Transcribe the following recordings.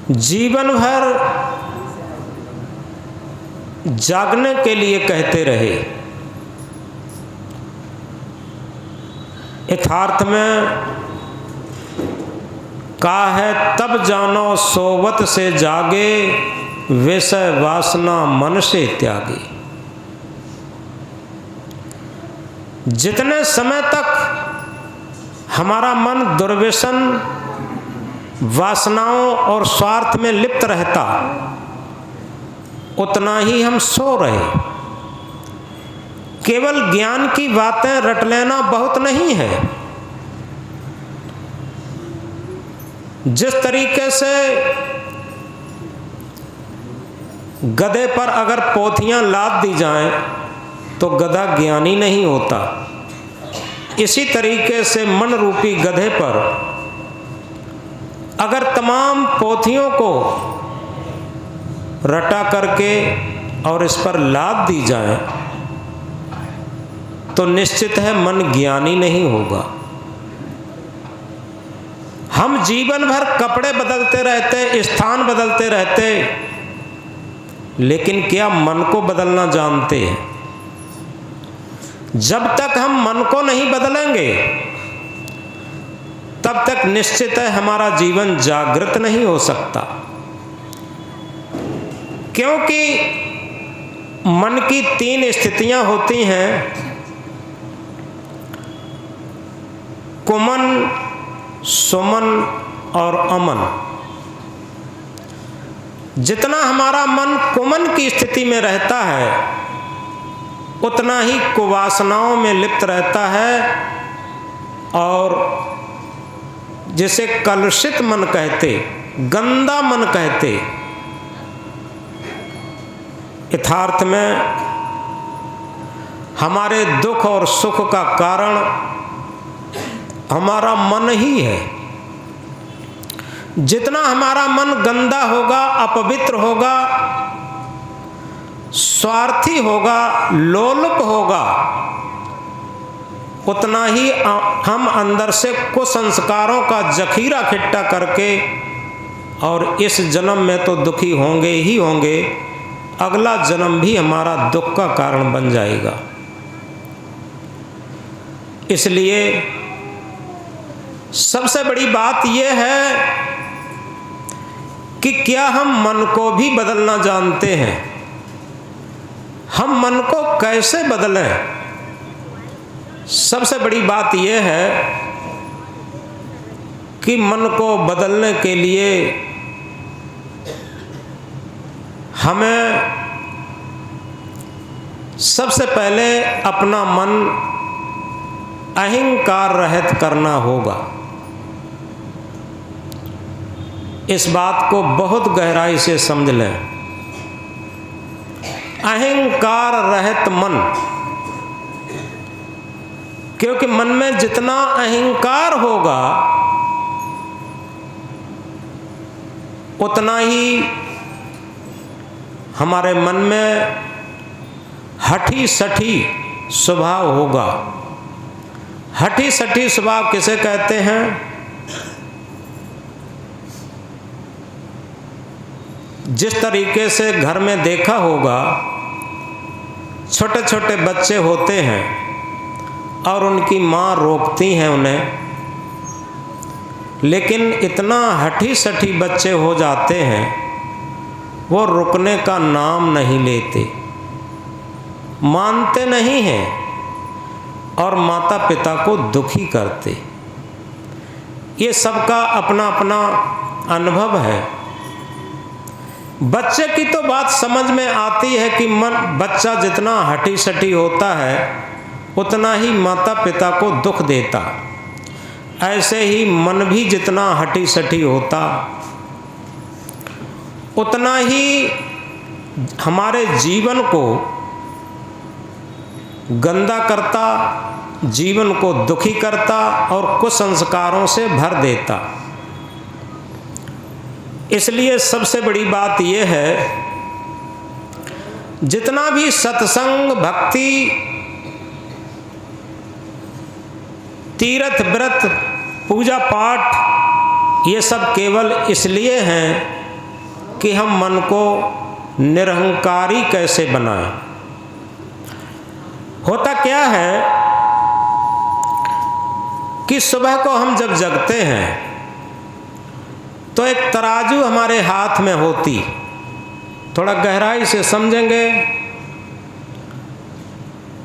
जीवन भर जागने के लिए कहते रहे। यथार्थ में कहा है, तब जानो सोवत से जागे, विषय वासना मन से त्यागे। जितने समय तक हमारा मन दुर्व्यसन, वासनाओं और स्वार्थ में लिप्त रहता, उतना ही हम सो रहे। केवल ज्ञान की बातें रट लेना बहुत नहीं है। जिस तरीके से गधे पर अगर पोथियां लाद दी जाएं तो गधा ज्ञानी नहीं होता, इसी तरीके से मन रूपी गधे पर अगर तमाम पोथियों को रटा करके और इस पर लाद दी जाए तो निश्चित है मन ज्ञानी नहीं होगा। हम जीवन भर कपड़े बदलते रहते, स्थान बदलते रहते, लेकिन क्या मन को बदलना जानते हैं? जब तक हम मन को नहीं बदलेंगे तब तक निश्चित है हमारा जीवन जागृत नहीं हो सकता। क्योंकि मन की 3 स्थितियां होती हैं, कुमन, सुमन और अमन। जितना हमारा मन कुमन की स्थिति में रहता है उतना ही कुवासनाओं में लिप्त रहता है, और जिसे कलुषित मन कहते, गंदा मन कहते। यथार्थ में हमारे दुख और सुख का कारण हमारा मन ही है। जितना हमारा मन गंदा होगा, अपवित्र होगा, स्वार्थी होगा, लोलुप होगा, उतना ही हम अंदर से कुसंस्कारों का जखीरा इकट्ठा करके, और इस जन्म में तो दुखी होंगे ही होंगे, अगला जन्म भी हमारा दुख का कारण बन जाएगा। इसलिए सबसे बड़ी बात यह है कि क्या हम मन को भी बदलना जानते हैं? हम मन को कैसे बदलें? सबसे बड़ी बात यह है कि मन को बदलने के लिए हमें सबसे पहले अपना मन अहंकार रहित करना होगा। इस बात को बहुत गहराई से समझ लें। अहंकार रहित मन, क्योंकि मन में जितना अहंकार होगा उतना ही हमारे मन में हठी सठी स्वभाव होगा। हठी सठी स्वभाव किसे कहते हैं? जिस तरीके से घर में देखा होगा, छोटे छोटे बच्चे होते हैं और उनकी माँ रोकती हैं उन्हें, लेकिन इतना हठी सठी बच्चे हो जाते हैं वो रुकने का नाम नहीं लेते, मानते नहीं हैं और माता पिता को दुखी करते। ये सबका अपना अपना अनुभव है। बच्चे की तो बात समझ में आती है कि बच्चा जितना हठी सठी होता है उतना ही माता पिता को दुख देता। ऐसे ही मन भी जितना हठी सठी होता उतना ही हमारे जीवन को गंदा करता, जीवन को दुखी करता और कुसंस्कारों से भर देता। इसलिए सबसे बड़ी बात यह है, जितना भी सत्संग, भक्ति, तीर्थ व्रत, पूजा पाठ, ये सब केवल इसलिए हैं कि हम मन को निरहंकारी कैसे बनाएं। होता क्या है कि सुबह को हम जब जगते हैं तो एक तराजू हमारे हाथ में होती, थोड़ा गहराई से समझेंगे।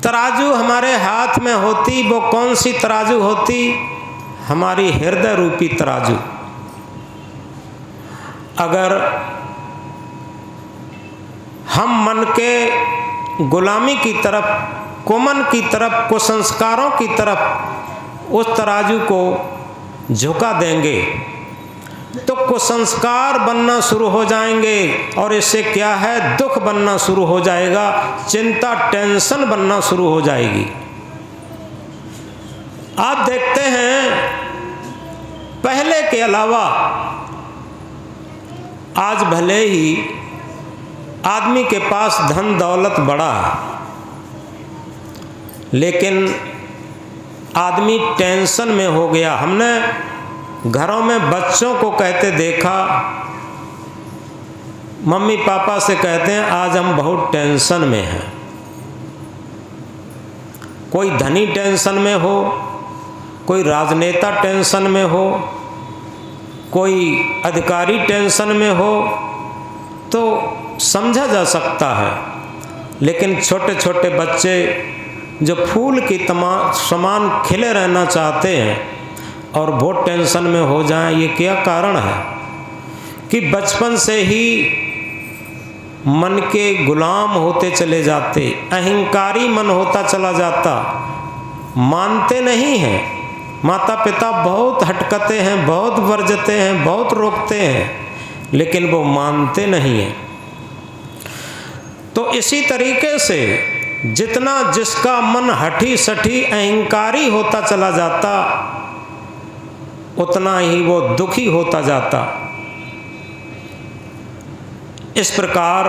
तराजू हमारे हाथ में होती, वो कौन सी तराजू होती? हमारी हृदय रूपी तराजू। अगर हम मन के गुलामी की तरफ, कुमन की तरफ, कुसंस्कारों की तरफ उस तराजू को झुका देंगे तो कुसंस्कार बनना शुरू हो जाएंगे, और इससे क्या है, दुख बनना शुरू हो जाएगा, चिंता, टेंशन बनना शुरू हो जाएगी। आप देखते हैं पहले के अलावा आज भले ही आदमी के पास धन दौलत बड़ा है, लेकिन आदमी टेंशन में हो गया। हमने घरों में बच्चों को कहते देखा, मम्मी पापा से कहते हैं आज हम बहुत टेंशन में हैं। कोई धनी टेंशन में हो, कोई राजनेता टेंशन में हो, कोई अधिकारी टेंशन में हो तो समझा जा सकता है, लेकिन छोटे छोटे बच्चे जो फूल की समान खिले रहना चाहते हैं और बहुत टेंशन में हो जाएं, ये क्या कारण है? कि बचपन से ही मन के गुलाम होते चले जाते, अहंकारी मन होता चला जाता, मानते नहीं हैं। माता पिता बहुत हटकते हैं, बहुत वर्जते हैं, बहुत रोकते हैं, लेकिन वो मानते नहीं हैं। तो इसी तरीके से जितना जिसका मन हठी सठी अहंकारी होता चला जाता, उतना ही वो दुखी होता जाता। इस प्रकार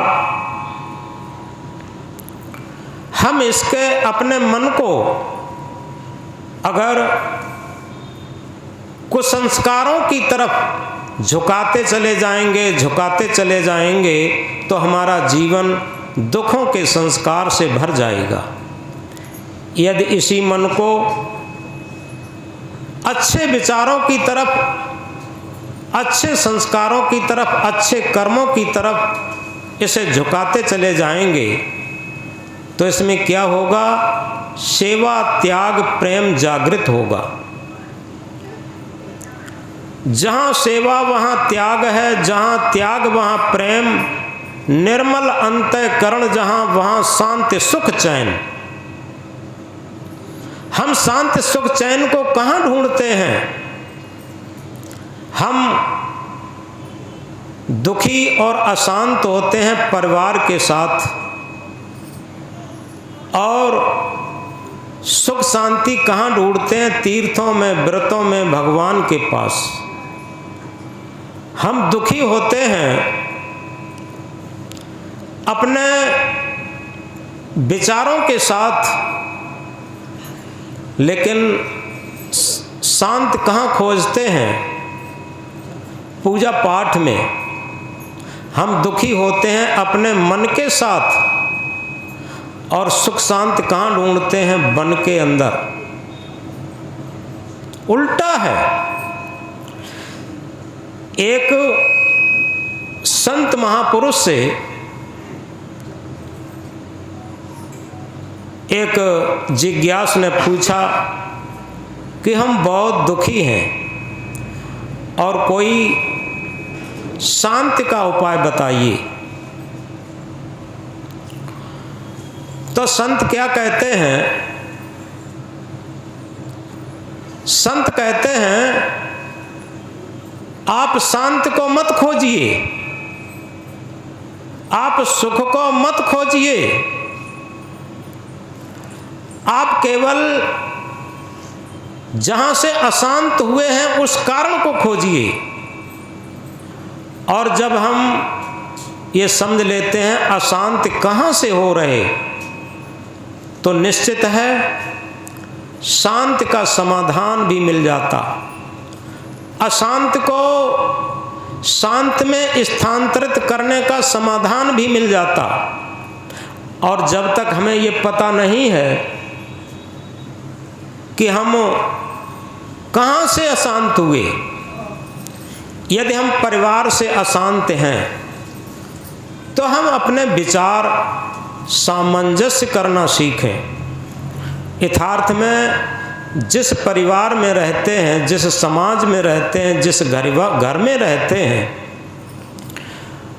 हम इसके अपने मन को अगर कुसंस्कारों की तरफ झुकाते चले जाएंगे तो हमारा जीवन दुखों के संस्कार से भर जाएगा। यदि इसी मन को अच्छे विचारों की तरफ, अच्छे संस्कारों की तरफ, अच्छे कर्मों की तरफ इसे झुकाते चले जाएंगे तो इसमें क्या होगा? सेवा, त्याग, प्रेम जागृत होगा। जहाँ सेवा वहाँ त्याग है, जहाँ त्याग वहाँ प्रेम, निर्मल अंतःकरण जहाँ वहाँ शांति सुख चैन। हम शांति सुख चैन को कहाँ ढूंढते हैं? हम दुखी और अशांत होते हैं परिवार के साथ, और सुख शांति कहाँ ढूंढते हैं? तीर्थों में, व्रतों में, भगवान के पास। हम दुखी होते हैं अपने विचारों के साथ, लेकिन शांत कहाँ खोजते हैं? पूजा पाठ में। हम दुखी होते हैं अपने मन के साथ, और सुख शांत कहाँ ढूंढते हैं? मन के अंदर। उल्टा है। एक संत महापुरुष से एक जिज्ञासु ने पूछा कि हम बहुत दुखी हैं और कोई शांति का उपाय बताइए। तो संत क्या कहते हैं? संत कहते हैं आप शांति को मत खोजिए, आप सुख को मत खोजिए, आप केवल जहां से अशांत हुए हैं उस कारण को खोजिए। और जब हम ये समझ लेते हैं अशांत कहां से हो रहे, तो निश्चित है शांत का समाधान भी मिल जाता। अशांत को शांत में स्थानांतरित करने का समाधान भी मिल जाता। और जब तक हमें ये पता नहीं है कि हम कहाँ से अशांत हुए, यदि हम परिवार से अशांत हैं तो हम अपने विचार सामंजस्य करना सीखें। यथार्थ में जिस परिवार में रहते हैं, जिस समाज में रहते हैं, जिस घर में रहते हैं,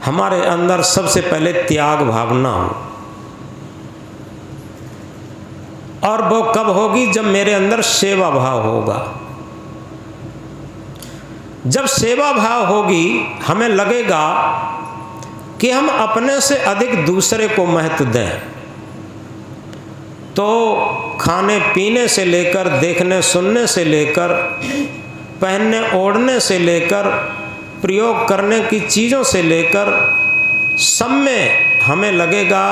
हमारे अंदर सबसे पहले त्याग भावना हो। और वो कब होगी? जब मेरे अंदर सेवा भाव होगा। जब सेवा भाव होगी, हमें लगेगा कि हम अपने से अधिक दूसरे को महत्व दें। तो खाने पीने से लेकर, देखने सुनने से लेकर, पहनने ओढ़ने से लेकर, प्रयोग करने की चीज़ों से लेकर, सब में हमें लगेगा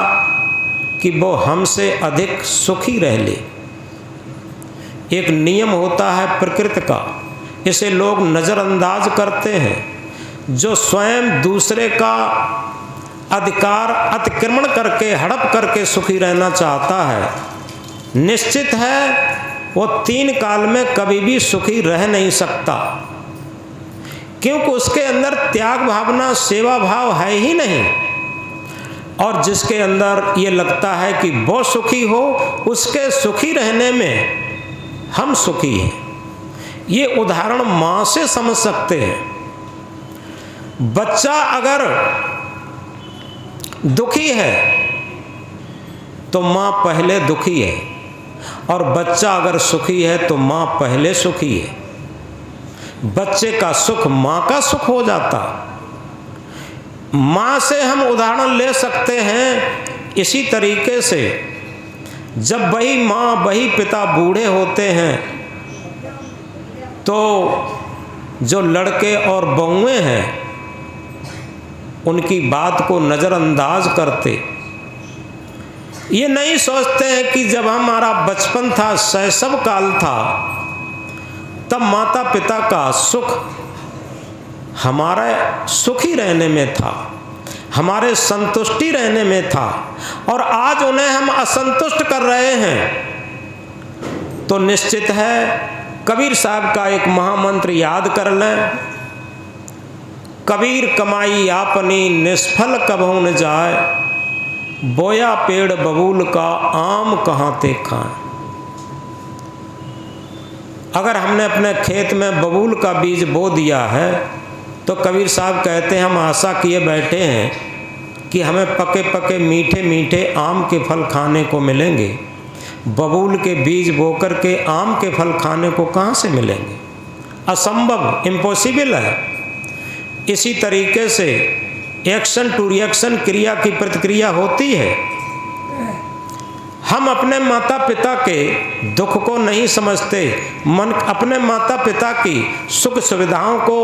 कि वो हमसे अधिक सुखी रह ले। एक नियम होता है प्रकृति का, इसे लोग नज़रअंदाज करते हैं। जो स्वयं दूसरे का अधिकार अतिक्रमण करके, हड़प करके सुखी रहना चाहता है, निश्चित है वो 3 काल में कभी भी सुखी रह नहीं सकता, क्योंकि उसके अंदर त्याग भावना, सेवा भाव है ही नहीं। और जिसके अंदर ये लगता है कि वो सुखी हो, उसके सुखी रहने में हम सुखी हैं। ये उदाहरण माँ से समझ सकते हैं। बच्चा अगर दुखी है तो माँ पहले दुखी है, और बच्चा अगर सुखी है तो माँ पहले सुखी है। बच्चे का सुख माँ का सुख हो जाता। माँ से हम उदाहरण ले सकते हैं। इसी तरीके से जब वही माँ वही पिता बूढ़े होते हैं तो जो लड़के और बहुएं हैं उनकी बात को नज़रअंदाज करते, ये नहीं सोचते हैं कि जब हमारा बचपन था, शैशव काल था, तब माता पिता का सुख हमारे सुखी रहने में था, हमारे संतुष्टि रहने में था, और आज उन्हें हम असंतुष्ट कर रहे हैं। तो निश्चित है कबीर साहब का एक महामंत्र याद कर लें, कबीर कमाई आपनी निष्फल कभू न जाए, बोया पेड़ बबूल का आम कहाँ ते खाएं। अगर हमने अपने खेत में बबूल का बीज बो दिया है तो कबीर साहब कहते हैं हम आशा किए बैठे हैं कि हमें पके पके मीठे मीठे आम के फल खाने को मिलेंगे। बबूल के बीज बोकर के आम के फल खाने को कहाँ से मिलेंगे? असंभव, इम्पॉसिबल है। इसी तरीके से एक्शन टू रिएक्शन, क्रिया की प्रतिक्रिया होती है। हम अपने माता पिता के दुख को नहीं समझते, अपने माता पिता की सुख सुविधाओं को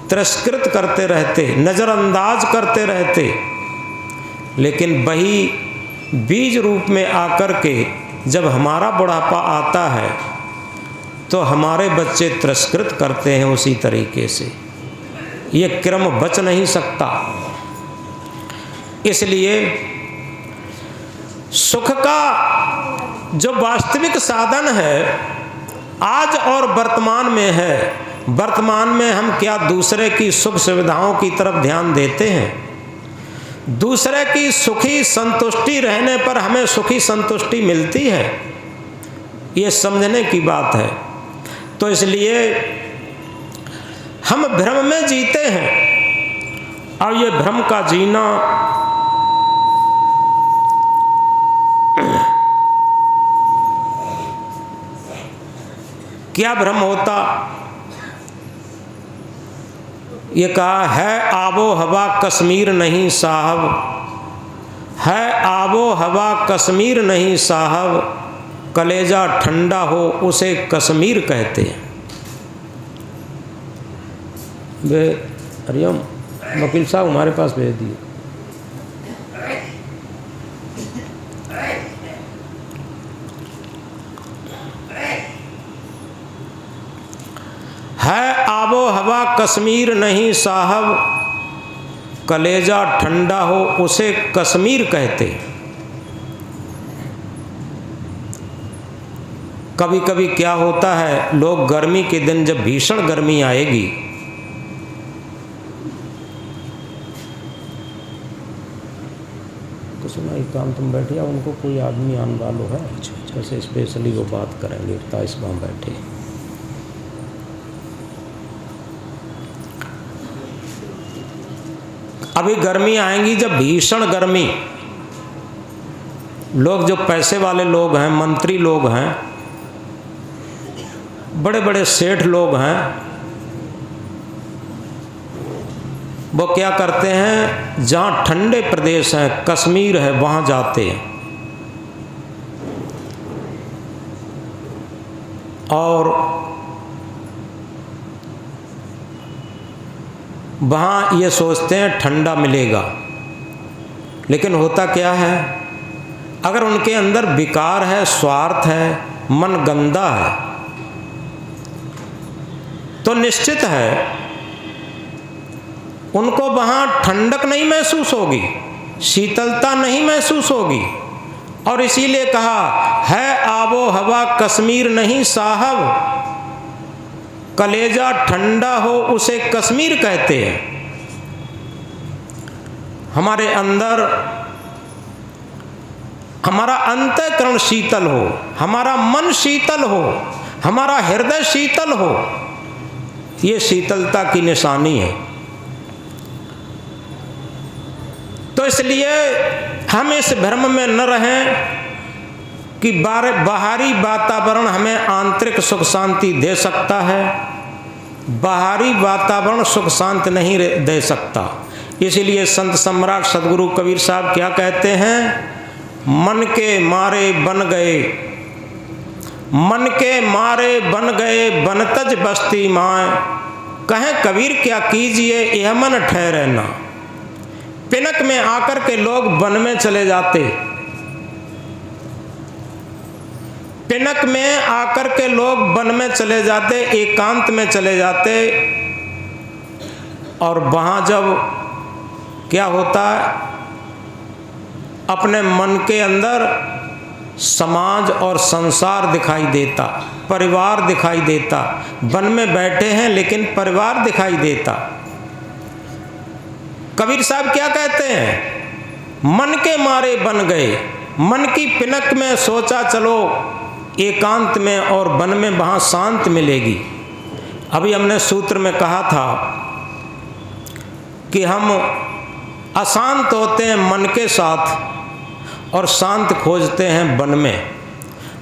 तिरस्कृत करते रहते, नज़रअंदाज करते रहते। लेकिन वही बीज रूप में आकर के जब हमारा बुढ़ापा आता है तो हमारे बच्चे तिरस्कृत करते हैं उसी तरीके से। ये क्रम बच नहीं सकता। इसलिए सुख का जो वास्तविक साधन है आज और वर्तमान में है। वर्तमान में हम क्या दूसरे की सुख सुविधाओं की तरफ ध्यान देते हैं? दूसरे की सुखी संतुष्टि रहने पर हमें सुखी संतुष्टि मिलती है, ये समझने की बात है। तो इसलिए हम भ्रम में जीते हैं, और ये भ्रम का जीना क्या भ्रम होता? ये कहा है आबो हवा कश्मीर नहीं साहब, है आबो हवा कश्मीर नहीं साहब, कलेजा ठंडा हो उसे कश्मीर कहते हैं। वे हरिओम वकील साहब हमारे पास भेज दिए। है आबो हवा कश्मीर नहीं साहब, कलेजा ठंडा हो उसे कश्मीर कहते। कभी कभी क्या होता है, लोग गर्मी के दिन जब भीषण गर्मी आएगी तो सुना एक काम, तुम बैठे या उनको कोई आदमी आने वालो है जैसे स्पेशली वो बात करेंगे, ताइस वहाँ बैठे। अभी गर्मी आएंगी जब भीषण गर्मी, लोग जो पैसे वाले लोग हैं, मंत्री लोग हैं, बड़े बड़े सेठ लोग हैं, वो क्या करते हैं, जहाँ ठंडे प्रदेश हैं, कश्मीर है, वहाँ जाते हैं और वहाँ ये सोचते हैं ठंडा मिलेगा। लेकिन होता क्या है, अगर उनके अंदर विकार है, स्वार्थ है, मन गंदा है, तो निश्चित है उनको वहाँ ठंडक नहीं महसूस होगी, शीतलता नहीं महसूस होगी। और इसीलिए कहा है आबो हवा कश्मीर नहीं साहब, कलेजा ठंडा हो उसे कश्मीर कहते हैं। हमारे अंदर हमारा अंतःकरण शीतल हो, हमारा मन शीतल हो, हमारा हृदय शीतल हो, ये शीतलता की निशानी है। तो इसलिए हम इस भ्रम में न रहें कि बाहरी वातावरण हमें आंतरिक सुख शांति दे सकता है। बाहरी वातावरण सुख शांति नहीं दे सकता। इसलिए संत सम्राट सदगुरु कबीर साहब क्या कहते हैं, मन के मारे बन गए, मन के मारे बन गए बनतज बस्ती माए, कहें कबीर क्या कीजिए यह मन ठहरे ना। पिनक में आकर के लोग वन में चले जाते, पिनक में आकर के लोग वन में चले जाते, एकांत में चले जाते, और वहाँ जब क्या होता है, अपने मन के अंदर समाज और संसार दिखाई देता, परिवार दिखाई देता। वन में बैठे हैं लेकिन परिवार दिखाई देता। कबीर साहब क्या कहते हैं, मन के मारे बन गए, मन की पिनक में सोचा चलो एकांत में और वन में वहाँ शांत मिलेगी। अभी हमने सूत्र में कहा था कि हम अशांत होते हैं मन के साथ और शांत खोजते हैं वन में,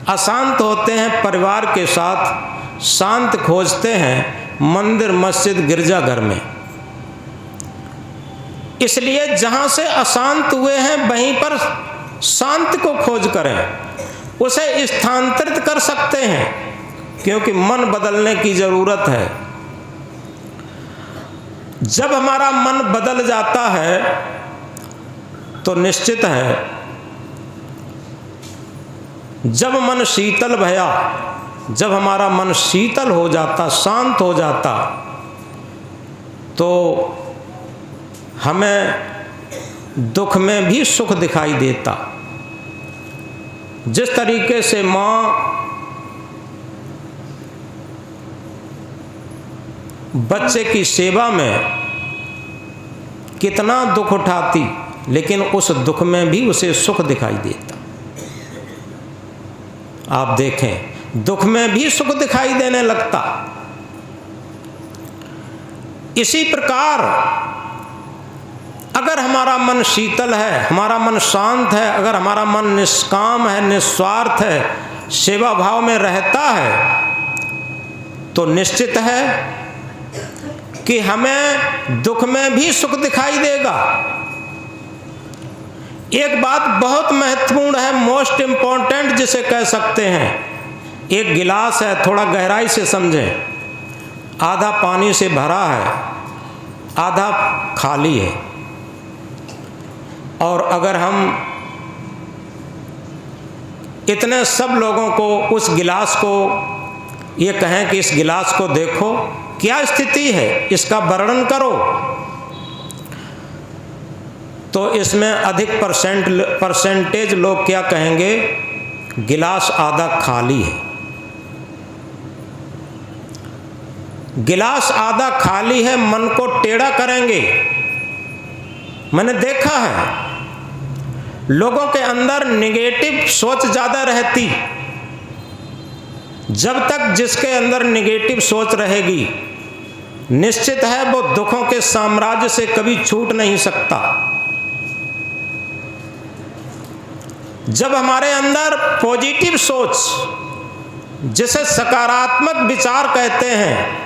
अशांत होते हैं परिवार के साथ, शांत खोजते हैं मंदिर मस्जिद गिरजाघर में। इसलिए जहाँ से अशांत हुए हैं वहीं पर शांति को खोज करें, उसे स्थानांतरित कर सकते हैं, क्योंकि मन बदलने की जरूरत है। जब हमारा मन बदल जाता है तो निश्चित है, जब मन शीतल भया, जब हमारा मन शीतल हो जाता, शांत हो जाता, तो हमें दुख में भी सुख दिखाई देता। जिस तरीके से माँ बच्चे की सेवा में कितना दुख उठाती, लेकिन उस दुख में भी उसे सुख दिखाई देता। आप देखें, दुख में भी सुख दिखाई देने लगता। इसी प्रकार अगर हमारा मन शीतल है, हमारा मन शांत है, अगर हमारा मन निष्काम है, निस्वार्थ है, सेवा भाव में रहता है, तो निश्चित है कि हमें दुख में भी सुख दिखाई देगा। एक बात बहुत महत्वपूर्ण है, मोस्ट इम्पॉर्टेंट जिसे कह सकते हैं, एक गिलास है, थोड़ा गहराई से समझें, आधा पानी से भरा है, आधा खाली है। और अगर हम इतने सब लोगों को उस गिलास को ये कहें कि इस गिलास को देखो, क्या स्थिति है, इसका वर्णन करो। तो इसमें अधिक परसेंटेज लोग क्या कहेंगे, गिलास आधा खाली है। गिलास आधा खाली है, मन को टेढ़ा करेंगे। मैंने देखा है लोगों के अंदर नेगेटिव सोच ज़्यादा रहती। जब तक जिसके अंदर नेगेटिव सोच रहेगी, निश्चित है वो दुखों के साम्राज्य से कभी छूट नहीं सकता। जब हमारे अंदर पॉजिटिव सोच, जिसे सकारात्मक विचार कहते हैं,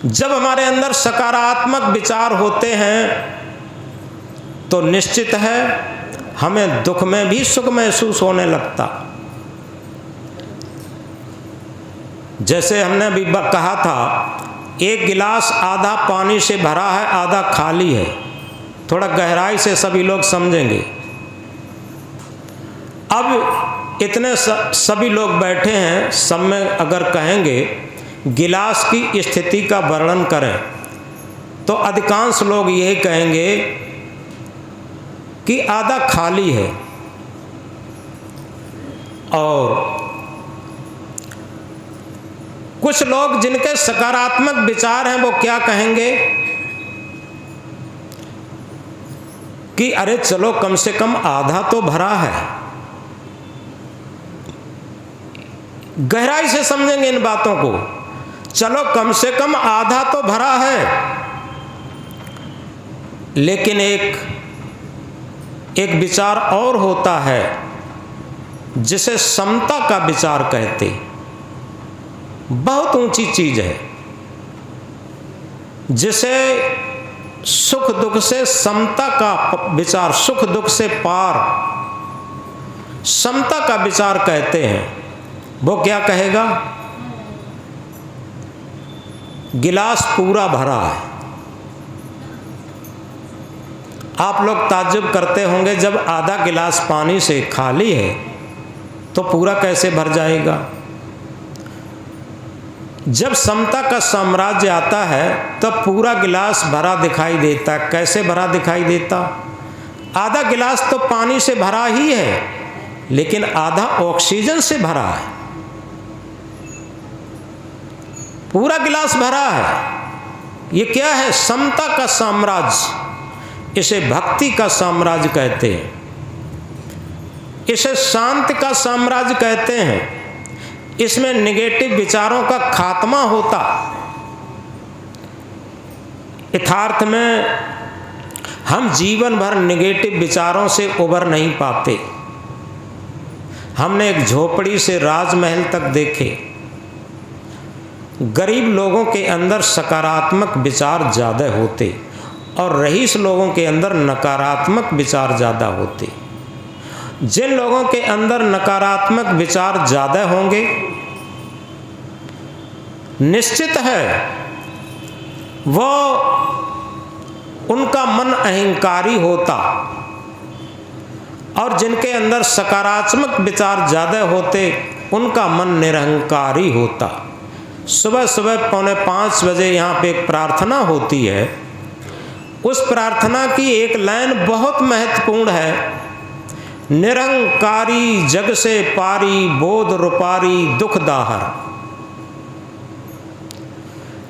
जब हमारे अंदर सकारात्मक विचार होते हैं तो निश्चित है हमें दुख में भी सुख महसूस होने लगता। जैसे हमने अभी कहा था, एक गिलास आधा पानी से भरा है, आधा खाली है। थोड़ा गहराई से सभी लोग समझेंगे। अब इतने सभी लोग बैठे हैं, सब में अगर कहेंगे गिलास की स्थिति का वर्णन करें तो अधिकांश लोग यही कहेंगे कि आधा खाली है। और कुछ लोग जिनके सकारात्मक विचार हैं वो क्या कहेंगे कि अरे चलो कम से कम आधा तो भरा है। गहराई से समझेंगे इन बातों को, चलो कम से कम आधा तो भरा है। लेकिन एक विचार और होता है जिसे समता का विचार कहते। बहुत ऊंची चीज है, जिसे सुख दुख से समता का विचार, सुख दुख से पार समता का विचार कहते हैं। वो क्या कहेगा, गिलास पूरा भरा है। आप लोग ताज्जुब करते होंगे, जब आधा गिलास पानी से खाली है तो पूरा कैसे भर जाएगा। जब समता का साम्राज्य आता है तब तो पूरा गिलास भरा दिखाई देता। कैसे भरा दिखाई देता, आधा गिलास तो पानी से भरा ही है, लेकिन आधा ऑक्सीजन से भरा है। पूरा गिलास भरा है। ये क्या है, समता का साम्राज्य। इसे भक्ति का साम्राज्य कहते हैं, इसे शांति का साम्राज्य कहते हैं। इसमें नेगेटिव विचारों का खात्मा होता। यथार्थ में हम जीवन भर नेगेटिव विचारों से उबर नहीं पाते। हमने एक झोपड़ी से राजमहल तक देखे। गरीब लोगों के अंदर सकारात्मक विचार ज़्यादा होते और रईस लोगों के अंदर नकारात्मक विचार ज़्यादा होते। जिन लोगों के अंदर नकारात्मक विचार ज़्यादा होंगे, निश्चित है वो उनका मन अहंकारी होता। और जिनके अंदर सकारात्मक विचार ज़्यादा होते, उनका मन निरहंकारी होता। सुबह सुबह 4:45 बजे यहाँ पे एक प्रार्थना होती है। उस प्रार्थना की एक लाइन बहुत महत्वपूर्ण है, निरंकारी जग से पारी, बोध रूपारी दुख दाहर।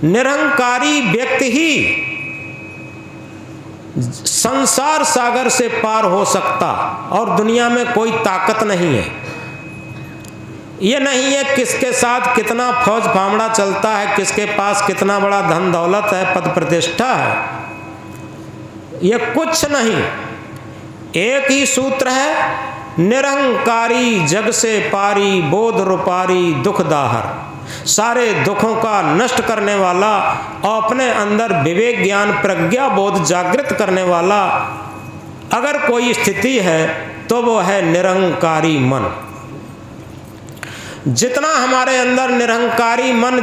निरंकारी व्यक्ति ही संसार सागर से पार हो सकता, और दुनिया में कोई ताकत नहीं है। ये नहीं है किसके साथ कितना फौज फामड़ा चलता है, किसके पास कितना बड़ा धन दौलत है, पद प्रतिष्ठा है, ये कुछ नहीं। एक ही सूत्र है, निरंकारी जग से पारी, बोध रूपारी दुख दाहर। सारे दुखों का नष्ट करने वाला और अपने अंदर विवेक ज्ञान प्रज्ञा बोध जागृत करने वाला अगर कोई स्थिति है तो वो है निरंकारी मन। जितना हमारे अंदर निरंकारी मन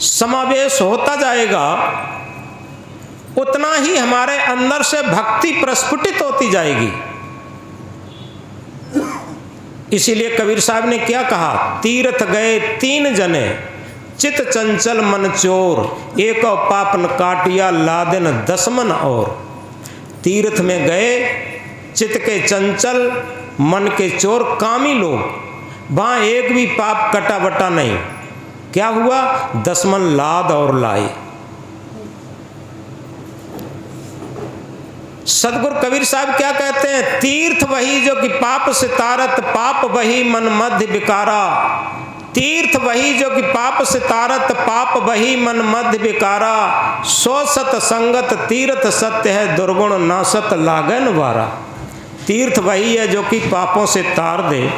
समावेश होता जाएगा, उतना ही हमारे अंदर से भक्ति प्रस्फुटित होती जाएगी। इसीलिए कबीर साहब ने क्या कहा, तीर्थ गए 3 जने, चित चंचल मन चोर, एक पापन काटिया लादेन दसमन और। तीर्थ में गए चित के चंचल मन के चोर कामी लोग, वहाँ एक भी पाप कटा बटा नहीं। क्या हुआ? 10 मन लाद और लाए। सदगुरु कबीर साहब क्या कहते हैं? तीर्थ वही जो कि पाप से तारत, पाप वही मन मध्य विकारा। तीर्थ वही जो कि पाप से तारत, पाप वही मन मध्य विकारा। सो सत संगत तीर्थ सत्य है, दुर्गुण नासत लागन वारा। तीर्थ वही है जो कि पापों से तार दे,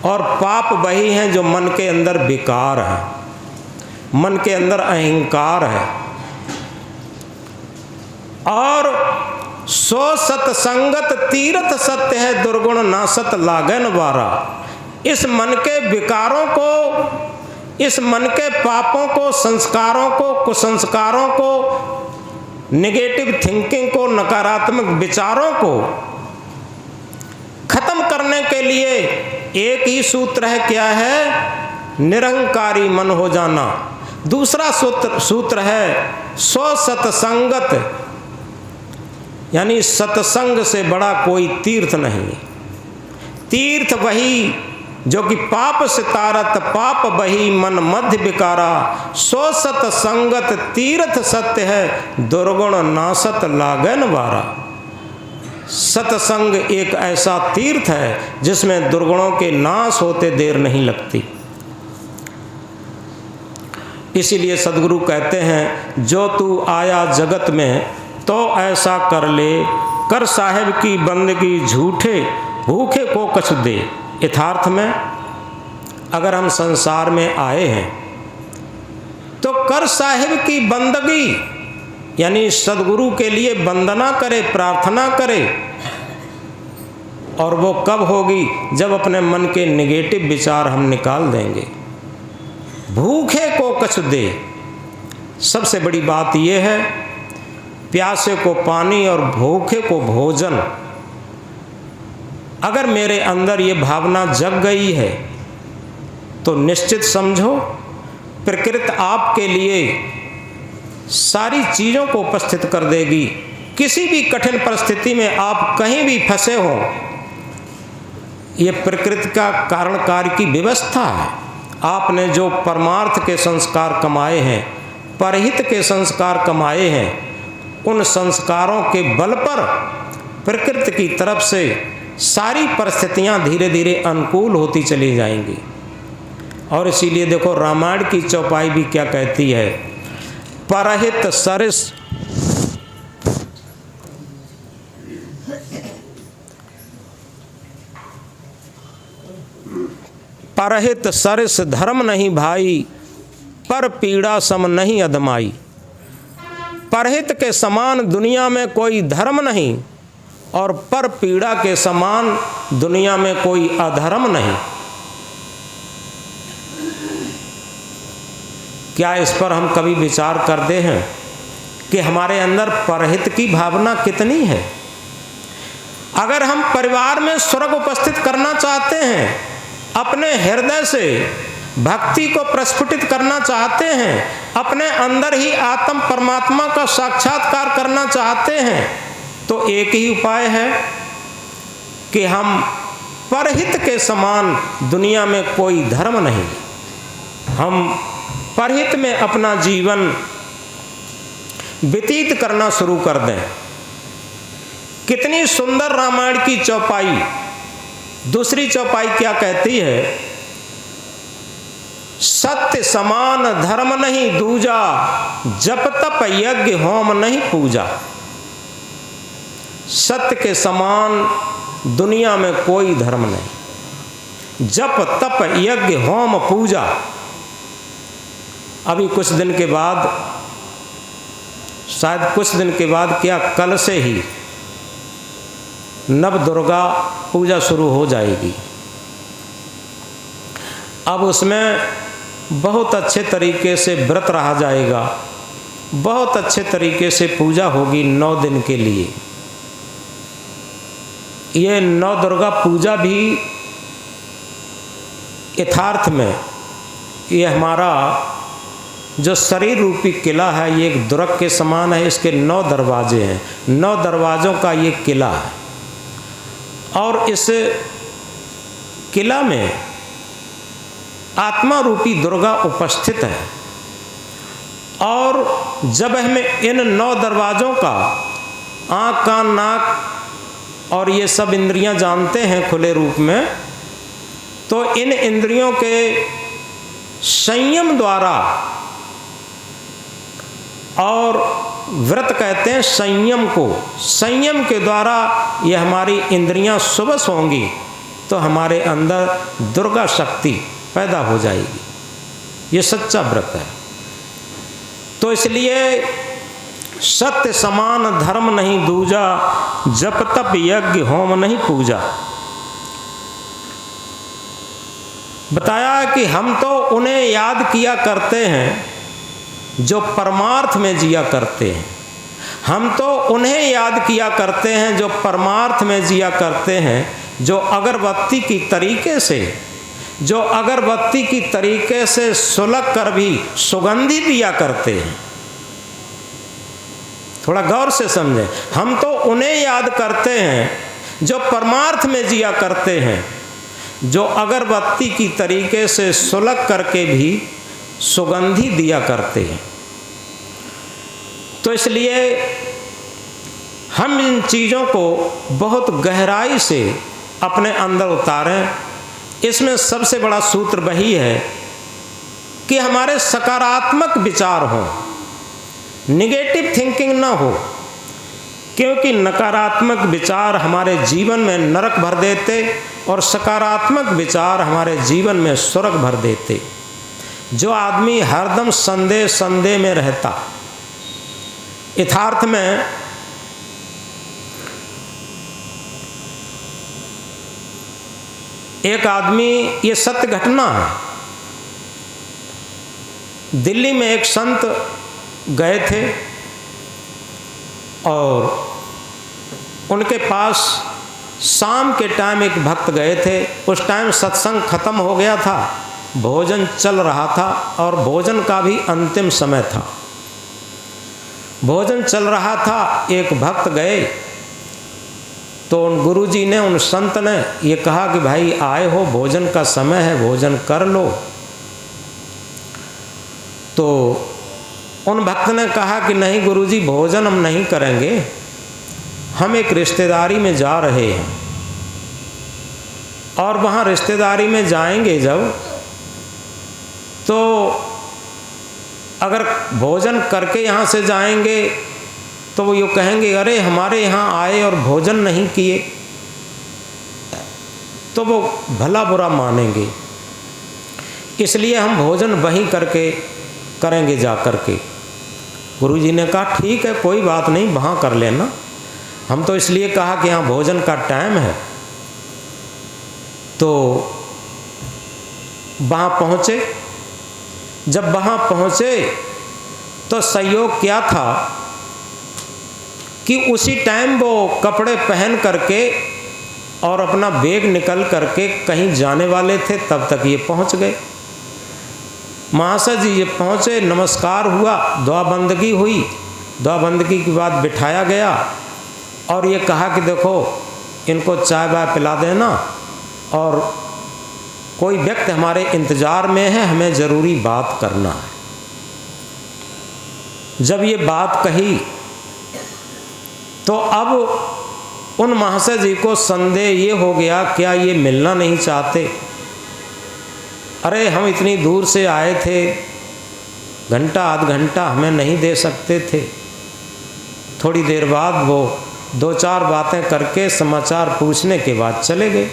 और पाप वही हैं जो मन के अंदर विकार है, मन के अंदर अहंकार है। और सो सतसंगत तीर्थ सत्य है, दुर्गुण नासत लागन वारा। इस मन के विकारों को, इस मन के पापों को, संस्कारों को, कुसंस्कारों को, नेगेटिव थिंकिंग को, नकारात्मक विचारों को खत्म करने के लिए एक ही सूत्र है। क्या है? निरंकारी मन हो जाना। दूसरा सूत्र है सो सतसंगत, यानी सत्संग से बड़ा कोई तीर्थ नहीं। तीर्थ वही जो कि पाप से तारत, पाप वही मन मध्य विकारा। सो सतसंगत तीर्थ सत्य है, दुर्गुण नासत लागन वारा। सत्संग एक ऐसा तीर्थ है जिसमें दुर्गुणों के नाश होते देर नहीं लगती। इसीलिए सदगुरु कहते हैं, जो तू आया जगत में तो ऐसा कर ले, कर साहिब की बंदगी झूठे भूखे को कछ दे। यथार्थ में अगर हम संसार में आए हैं तो कर साहिब की बंदगी, यानी सदगुरु के लिए वंदना करे, प्रार्थना करे। और वो कब होगी? जब अपने मन के नेगेटिव विचार हम निकाल देंगे। भूखे को कछ दे, सबसे बड़ी बात यह है, प्यासे को पानी और भूखे को भोजन। अगर मेरे अंदर ये भावना जग गई है तो निश्चित समझो प्रकृति आपके लिए सारी चीज़ों को उपस्थित कर देगी। किसी भी कठिन परिस्थिति में आप कहीं भी फंसे हो, ये प्रकृति का कारण कार्य की व्यवस्था है। आपने जो परमार्थ के संस्कार कमाए हैं, परहित के संस्कार कमाए हैं, उन संस्कारों के बल पर प्रकृति की तरफ से सारी परिस्थितियां धीरे धीरे अनुकूल होती चली जाएंगी। और इसीलिए देखो रामायण की चौपाई भी क्या कहती है? परहित सरिस परहित सरिस धर्म नहीं भाई, पर पीड़ा सम नहीं अदमाई। परहित के समान दुनिया में कोई धर्म नहीं, और पर पीड़ा के समान दुनिया में कोई अधर्म नहीं। क्या इस पर हम कभी विचार करते हैं कि हमारे अंदर परहित की भावना कितनी है? अगर हम परिवार में स्वर्ग उपस्थित करना चाहते हैं, अपने हृदय से भक्ति को प्रस्फुटित करना चाहते हैं, अपने अंदर ही आत्म परमात्मा का साक्षात्कार करना चाहते हैं, तो एक ही उपाय है कि हम परहित के समान दुनिया में कोई धर्म नहीं, हम परहित में अपना जीवन व्यतीत करना शुरू कर दें। कितनी सुंदर रामायण की चौपाई। दूसरी चौपाई क्या कहती है? सत्य समान धर्म नहीं दूजा, जप तप यज्ञ होम नहीं पूजा। सत्य के समान दुनिया में कोई धर्म नहीं, जप तप यज्ञ होम पूजा। अभी कुछ दिन के बाद, शायद कुछ दिन के बाद, क्या कल से ही नव दुर्गा पूजा शुरू हो जाएगी। अब उसमें बहुत अच्छे तरीके से व्रत रहा जाएगा, बहुत अच्छे तरीके से पूजा होगी 9 दिन के लिए। ये 9 दुर्गा पूजा भी यथार्थ में ये हमारा जो शरीर रूपी किला है ये एक दुर्ग के समान है। इसके 9 दरवाजे हैं, 9 दरवाज़ों का ये किला है। और इस किला में आत्मा रूपी दुर्गा उपस्थित है। और जब हमें इन 9 दरवाज़ों का आँख कान नाक और ये सब इंद्रियां जानते हैं खुले रूप में, तो इन इंद्रियों के संयम द्वारा, और व्रत कहते हैं संयम को, संयम के द्वारा ये हमारी इंद्रियां सुबस होंगी तो हमारे अंदर दुर्गा शक्ति पैदा हो जाएगी। ये सच्चा व्रत है। तो इसलिए सत्य समान धर्म नहीं दूजा, जप तप यज्ञ होम नहीं पूजा। बताया कि हम तो उन्हें याद किया करते हैं जो परमार्थ में जिया करते हैं। हम तो उन्हें याद किया करते हैं जो परमार्थ में जिया करते हैं, जो अगरबत्ती की तरीके से सुलग कर भी सुगंधी दिया करते हैं। थोड़ा गौर से समझें। हम तो उन्हें याद करते हैं जो परमार्थ में जिया करते हैं, जो अगरबत्ती की तरीके से सुलग करके भी सुगंधी दिया करते हैं। तो इसलिए हम इन चीज़ों को बहुत गहराई से अपने अंदर उतारें। इसमें सबसे बड़ा सूत्र वही है कि हमारे सकारात्मक विचार हों, निगेटिव थिंकिंग ना हो, क्योंकि नकारात्मक विचार हमारे जीवन में नरक भर देते और सकारात्मक विचार हमारे जीवन में स्वर्ग भर देते। जो आदमी हरदम संदेह में रहता, यथार्थ में एक आदमी, ये सत्य घटना है, दिल्ली में एक संत गए थे और उनके पास शाम के टाइम एक भक्त गए थे। उस टाइम सत्संग खत्म हो गया था, भोजन चल रहा था और भोजन का भी अंतिम समय था। भोजन चल रहा था, एक भक्त गए तो उन गुरुजी ने, उन संत ने ये कहा कि भाई आए हो, भोजन का समय है, भोजन कर लो। तो उन भक्त ने कहा कि नहीं गुरुजी, भोजन हम नहीं करेंगे, हम एक रिश्तेदारी में जा रहे हैं और वहाँ रिश्तेदारी में जाएंगे जब, तो अगर भोजन करके यहाँ से जाएंगे तो वो यूँ कहेंगे अरे हमारे यहाँ आए और भोजन नहीं किए, तो वो भला बुरा मानेंगे। इसलिए हम भोजन वहीं करके करेंगे जा करके। गुरुजी ने कहा ठीक है, कोई बात नहीं, वहाँ कर लेना। हम तो इसलिए कहा कि यहाँ भोजन का टाइम है। तो वहाँ पहुँचे। जब वहाँ पहुँचे तो संयोग क्या था कि उसी टाइम वो कपड़े पहन करके और अपना बैग निकल करके कहीं जाने वाले थे, तब तक ये पहुँच गए। महाशय जी ये पहुँचे, नमस्कार हुआ, दुआ बंदगी हुई। दुआ बंदगी के बाद बिठाया गया और ये कहा कि देखो इनको चाय वाय पिला देना और कोई व्यक्ति हमारे इंतज़ार में है, हमें ज़रूरी बात करना है। जब ये बात कही तो अब उन महाशय जी को संदेह ये हो गया, क्या ये मिलना नहीं चाहते? अरे हम इतनी दूर से आए थे, घंटा आध घंटा हमें नहीं दे सकते थे? थोड़ी देर बाद वो 2-4 बातें करके समाचार पूछने के बाद चले गए।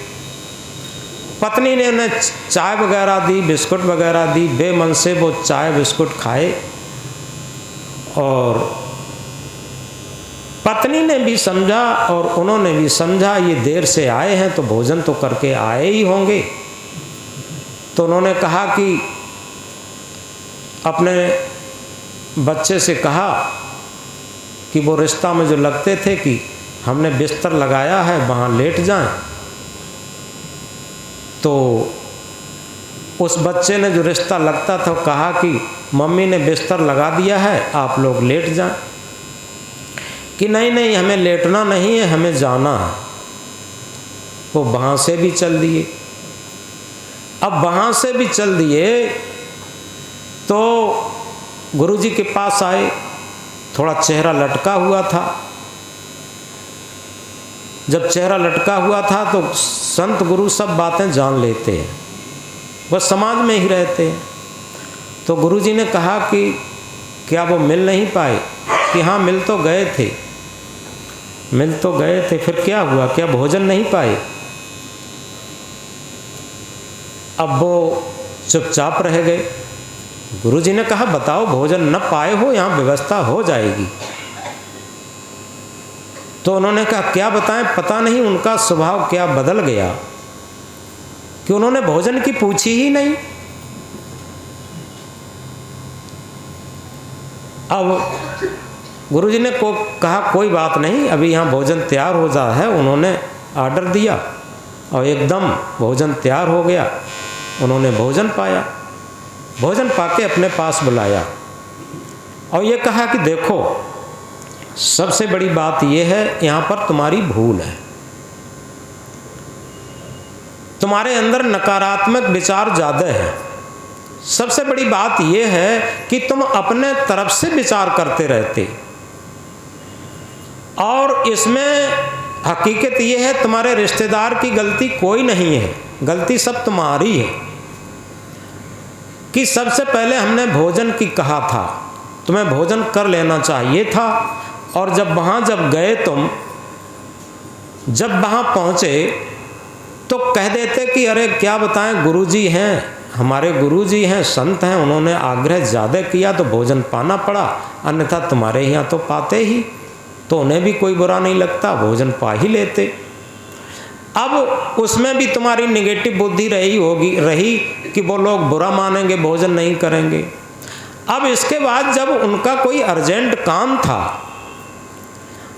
पत्नी ने उन्हें चाय वगैरह दी, बिस्कुट वगैरह दी, बेमन से वो चाय बिस्कुट खाए और पत्नी ने भी समझा और उन्होंने भी समझा ये देर से आए हैं तो भोजन तो करके आए ही होंगे। तो उन्होंने कहा कि अपने बच्चे से कहा कि वो रिश्ता में जो लगते थे कि हमने बिस्तर लगाया है वहाँ लेट जाएं। तो उस बच्चे ने जो रिश्ता लगता था कहा कि मम्मी ने बिस्तर लगा दिया है, आप लोग लेट जाएं। कि नहीं नहीं, हमें लेटना नहीं है, हमें जाना है। वो वहाँ से भी चल दिए। अब वहाँ से भी चल दिए तो गुरुजी के पास आए। थोड़ा चेहरा लटका हुआ था। जब चेहरा लटका हुआ था तो संत गुरु सब बातें जान लेते हैं, वह समाज में ही रहते हैं। तो गुरुजी ने कहा कि क्या वो मिल नहीं पाए? कि हाँ, मिल तो गए थे, मिल तो गए थे। फिर क्या हुआ? क्या भोजन नहीं पाए? अब वो चुपचाप रह गए। गुरुजी ने कहा बताओ, भोजन न पाए हो, यहाँ व्यवस्था हो जाएगी। तो उन्होंने कहा क्या बताएं, पता नहीं उनका स्वभाव क्या बदल गया कि उन्होंने भोजन की पूछी ही नहीं। अब गुरुजी ने कहा कोई बात नहीं, अभी यहाँ भोजन तैयार हो जा है। उन्होंने आर्डर दिया और एकदम भोजन तैयार हो गया। उन्होंने भोजन पाया, भोजन पाके अपने पास बुलाया और ये कहा कि देखो, सबसे बड़ी बात यह है, यहाँ पर तुम्हारी भूल है। तुम्हारे अंदर नकारात्मक विचार ज़्यादा है। सबसे बड़ी बात यह है कि तुम अपने तरफ से विचार करते रहते, और इसमें हकीकत यह है तुम्हारे रिश्तेदार की गलती कोई नहीं है, गलती सब तुम्हारी है। कि सबसे पहले हमने भोजन की कहा था, तुम्हें भोजन कर लेना चाहिए था। और जब गए तुम, जब वहाँ पहुँचे तो कह देते कि अरे क्या बताएं, गुरुजी हैं, हमारे गुरुजी हैं, संत हैं, उन्होंने आग्रह ज़्यादा किया तो भोजन पाना पड़ा, अन्यथा तुम्हारे यहाँ तो पाते ही, तो उन्हें भी कोई बुरा नहीं लगता, भोजन पा ही लेते। अब उसमें भी तुम्हारी नेगेटिव बुद्धि रही कि वो लोग बुरा मानेंगे, भोजन नहीं करेंगे। अब इसके बाद जब उनका कोई अर्जेंट काम था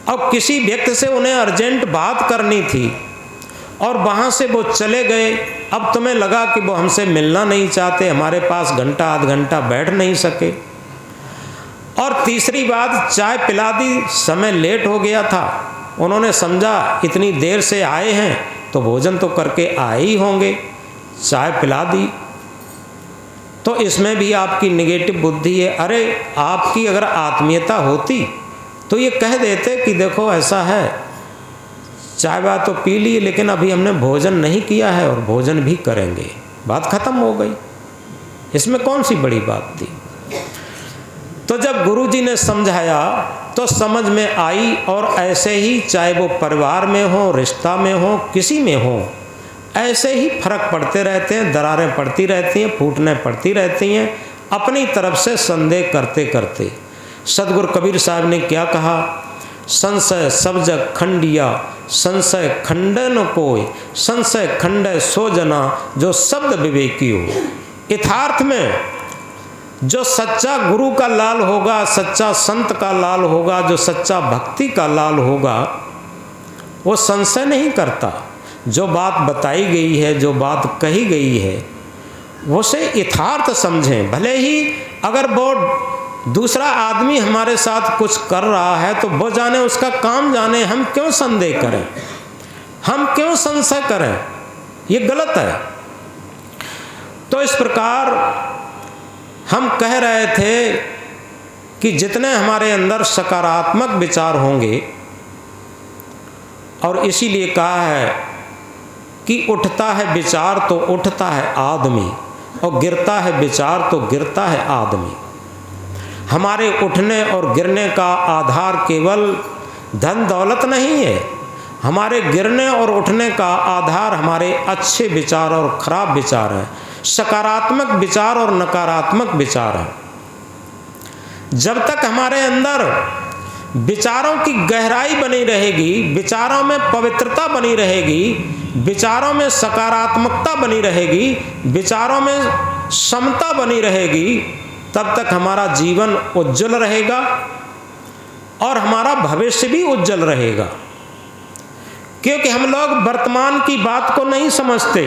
और किसी व्यक्ति से उन्हें अर्जेंट बात करनी थी और वहाँ से वो चले गए, अब तुम्हें लगा कि वो हमसे मिलना नहीं चाहते, हमारे पास घंटा आध घंटा बैठ नहीं सके। और तीसरी बात, चाय पिला दी, समय लेट हो गया था, उन्होंने समझा इतनी देर से आए हैं तो भोजन तो करके आए ही होंगे, चाय पिला दी। तो इसमें भी आपकी नेगेटिव बुद्धि है। अरे आपकी अगर आत्मीयता होती तो ये कह देते कि देखो ऐसा है, चाय बात तो पी ली, लेकिन अभी हमने भोजन नहीं किया है और भोजन भी करेंगे, बात खत्म हो गई। इसमें कौन सी बड़ी बात थी? तो जब गुरुजी ने समझाया तो समझ में आई, और ऐसे ही चाहे वो परिवार में हो, रिश्ता में हो, किसी में हो, ऐसे ही फर्क पड़ते रहते हैं, दरारें पड़ती रहती हैं, फूटने पड़ती रहती हैं, अपनी तरफ से संदेह करते करते। सदगुरु कबीर साहब ने क्या कहा? संशय सब जग खंडिया, संशय खंडन कोय, संशय खंडय सो जना जो शब्द विवेकी हो। यथार्थ में जो सच्चा गुरु का लाल होगा, सच्चा संत का लाल होगा, जो सच्चा भक्ति का लाल होगा, वो संशय नहीं करता। जो बात बताई गई है, जो बात कही गई है, वो से यथार्थ समझें। भले ही अगर वो दूसरा आदमी हमारे साथ कुछ कर रहा है तो वो जाने, उसका काम जाने, हम क्यों संदेह करें, हम क्यों संशय करें? ये गलत है। तो इस प्रकार हम कह रहे थे कि जितने हमारे अंदर सकारात्मक विचार होंगे, और इसीलिए कहा है कि उठता है विचार तो उठता है आदमी, और गिरता है विचार तो गिरता है आदमी। हमारे उठने और गिरने का आधार केवल धन दौलत नहीं है, हमारे गिरने और उठने का आधार हमारे अच्छे विचार और खराब विचार हैं, सकारात्मक विचार और नकारात्मक विचार हैं। जब तक हमारे अंदर विचारों की गहराई बनी रहेगी, विचारों में पवित्रता बनी रहेगी, विचारों में सकारात्मकता बनी रहेगी, विचारों में समता बनी रहेगी, तब तक हमारा जीवन उज्जवल रहेगा और हमारा भविष्य भी उज्जवल रहेगा। क्योंकि हम लोग वर्तमान की बात को नहीं समझते,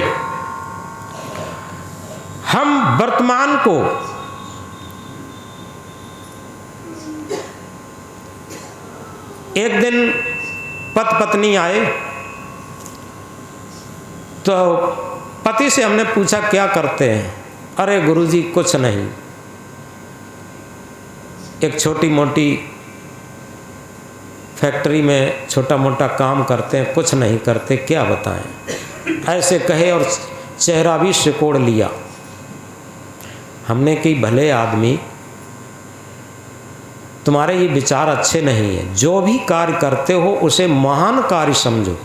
हम वर्तमान को एक दिन पति पत्नी आए तो पति से हमने पूछा क्या करते हैं? अरे गुरुजी कुछ नहीं, एक छोटी मोटी फैक्ट्री में छोटा मोटा काम करते हैं, कुछ नहीं करते, क्या बताएं। ऐसे कहे और चेहरा भी सिकोड़ लिया। हमने कि भले आदमी, तुम्हारे ये विचार अच्छे नहीं हैं, जो भी कार्य करते हो उसे महान कार्य समझो,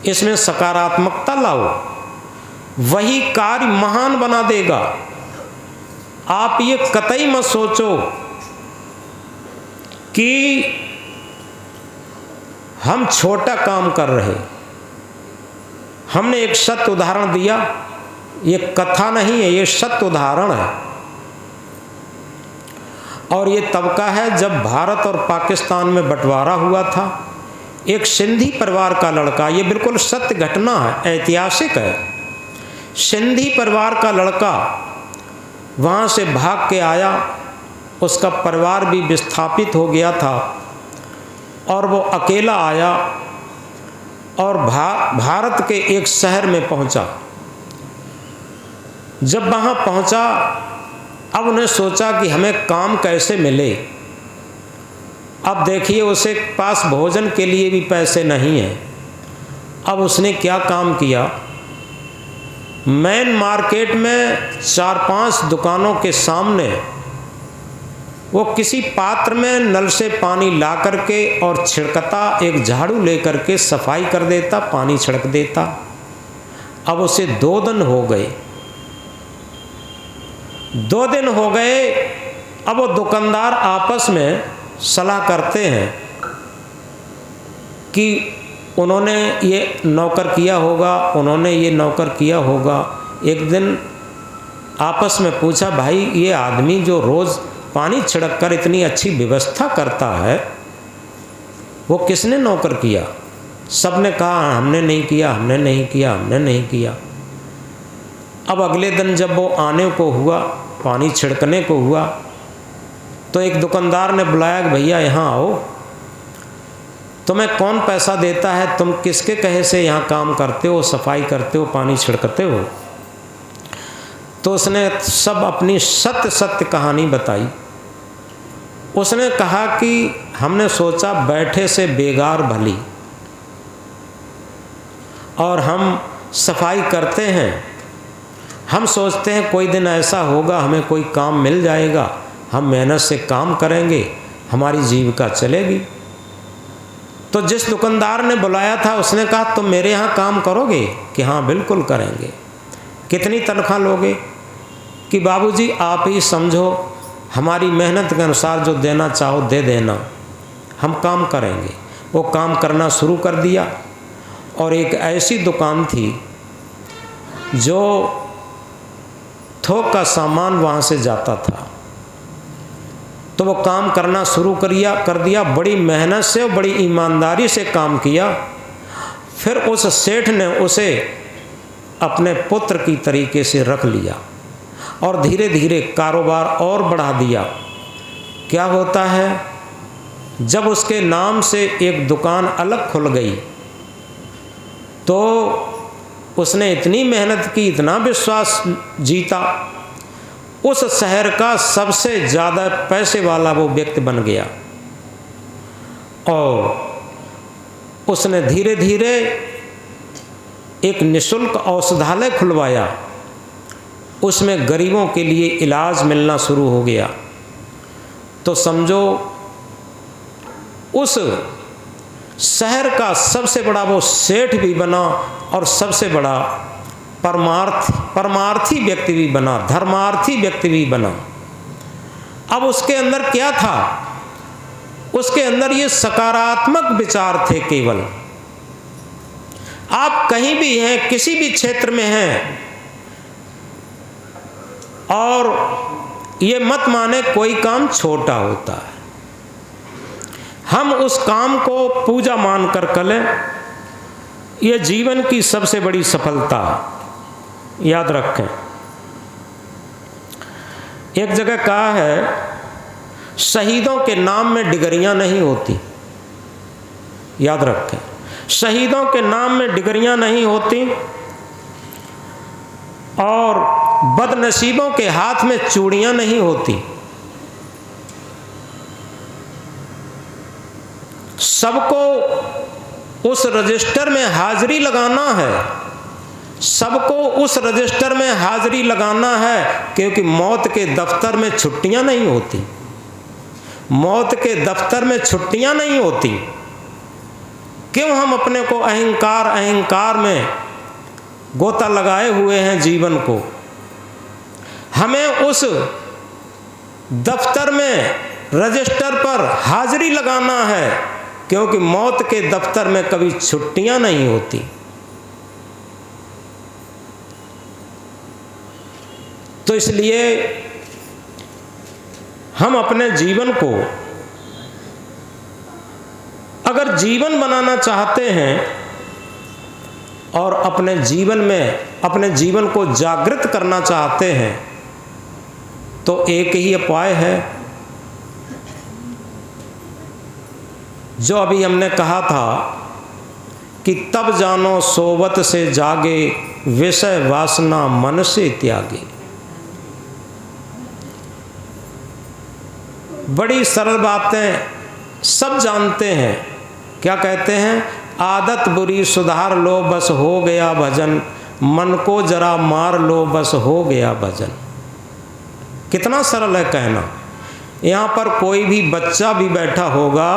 इसमें सकारात्मकता लाओ, वही कार्य महान बना देगा। आप ये कतई मत सोचो कि हम छोटा काम कर रहे। हमने एक सत्य उदाहरण दिया, ये कथा नहीं है, ये सत्य उदाहरण है। और ये तबका है जब भारत और पाकिस्तान में बंटवारा हुआ था। एक सिंधी परिवार का लड़का, ये बिल्कुल सत्य घटना है, ऐतिहासिक है। सिंधी परिवार का लड़का वहाँ से भाग के आया, उसका परिवार भी विस्थापित हो गया था और वो अकेला आया और भारत के एक शहर में पहुँचा। जब वहाँ पहुँचा, अब उन्हें सोचा कि हमें काम कैसे मिले। अब देखिए उसे पास भोजन के लिए भी पैसे नहीं हैं। अब उसने क्या काम किया, मेन मार्केट में 4-5 दुकानों के सामने वो किसी पात्र में नल से पानी ला करके और छिड़कता, एक झाड़ू लेकर के सफाई कर देता, पानी छिड़क देता। अब उसे 2 दिन हो गए, 2 दिन हो गए। अब वो दुकानदार आपस में सलाह करते हैं कि उन्होंने ये नौकर किया होगा, उन्होंने ये नौकर किया होगा। एक दिन आपस में पूछा, भाई ये आदमी जो रोज़ पानी छिड़क कर इतनी अच्छी व्यवस्था करता है, वो किसने नौकर किया? सब ने कहा हमने नहीं किया, हमने नहीं किया, हमने नहीं किया। अब अगले दिन जब वो आने को हुआ, पानी छिड़कने को हुआ, तो एक दुकानदार ने बुलाया कि भैया यहाँ आओ, तुम्हें कौन पैसा देता है, तुम किसके कहे से यहाँ काम करते हो, सफाई करते हो, पानी छिड़कते हो? तो उसने सब अपनी सत्य कहानी बताई। उसने कहा कि हमने सोचा बैठे से बेगार भली, और हम सफाई करते हैं, हम सोचते हैं कोई दिन ऐसा होगा हमें कोई काम मिल जाएगा, हम मेहनत से काम करेंगे, हमारी जीविका चलेगी। तो जिस दुकानदार ने बुलाया था उसने कहा तुम मेरे यहाँ काम करोगे? कि हाँ बिल्कुल करेंगे। कितनी तनख्वाह लोगे? कि बाबूजी आप ही समझो, हमारी मेहनत के अनुसार जो देना चाहो दे देना, हम काम करेंगे। वो काम करना शुरू कर दिया। और एक ऐसी दुकान थी जो थोक का सामान वहाँ से जाता था, तो वो काम करना शुरू कर दिया। बड़ी मेहनत से और बड़ी ईमानदारी से काम किया। फिर उस सेठ ने उसे अपने पुत्र की तरीके से रख लिया और धीरे धीरे कारोबार और बढ़ा दिया। क्या होता है, जब उसके नाम से एक दुकान अलग खुल गई तो उसने इतनी मेहनत की, इतना विश्वास जीता, उस शहर का सबसे ज़्यादा पैसे वाला वो व्यक्ति बन गया। और उसने धीरे धीरे एक निःशुल्क औषधालय खुलवाया, उसमें गरीबों के लिए इलाज मिलना शुरू हो गया। तो समझो उस शहर का सबसे बड़ा वो सेठ भी बना और सबसे बड़ा परमार्थी व्यक्ति भी बना, धर्मार्थी व्यक्ति भी बना। अब उसके अंदर क्या था? उसके अंदर ये सकारात्मक विचार थे। केवल आप कहीं भी हैं, किसी भी क्षेत्र में हैं, और ये मत माने कोई काम छोटा होता है, हम उस काम को पूजा मान कर करें, ये जीवन की सबसे बड़ी सफलता है। याद रखें, एक जगह कहा है, शहीदों के नाम में डिगरियां नहीं होती। याद रखें, शहीदों के नाम में डिगरियां नहीं होती और बदनसीबों के हाथ में चूड़ियां नहीं होती। सबको उस रजिस्टर में हाजिरी लगाना है, सबको उस रजिस्टर में हाजिरी लगाना है, क्योंकि मौत के दफ्तर में छुट्टियां नहीं होती। मौत के दफ्तर में छुट्टियां नहीं होती। क्यों हम अपने को अहंकार में गोता लगाए हुए हैं जीवन को? हमें उस दफ्तर में, रजिस्टर पर हाजिरी लगाना है, क्योंकि मौत के दफ्तर में कभी छुट्टियां नहीं होती। तो इसलिए हम अपने जीवन को अगर जीवन बनाना चाहते हैं और अपने जीवन को जागृत करना चाहते हैं, तो एक ही उपाय है जो अभी हमने कहा था कि तब जानो सोवत से जागे, विषय वासना मन से त्यागे। बड़ी सरल बातें सब जानते हैं। क्या कहते हैं? आदत बुरी सुधार लो बस हो गया भजन, मन को जरा मार लो बस हो गया भजन। कितना सरल है कहना। यहाँ पर कोई भी बच्चा भी बैठा होगा,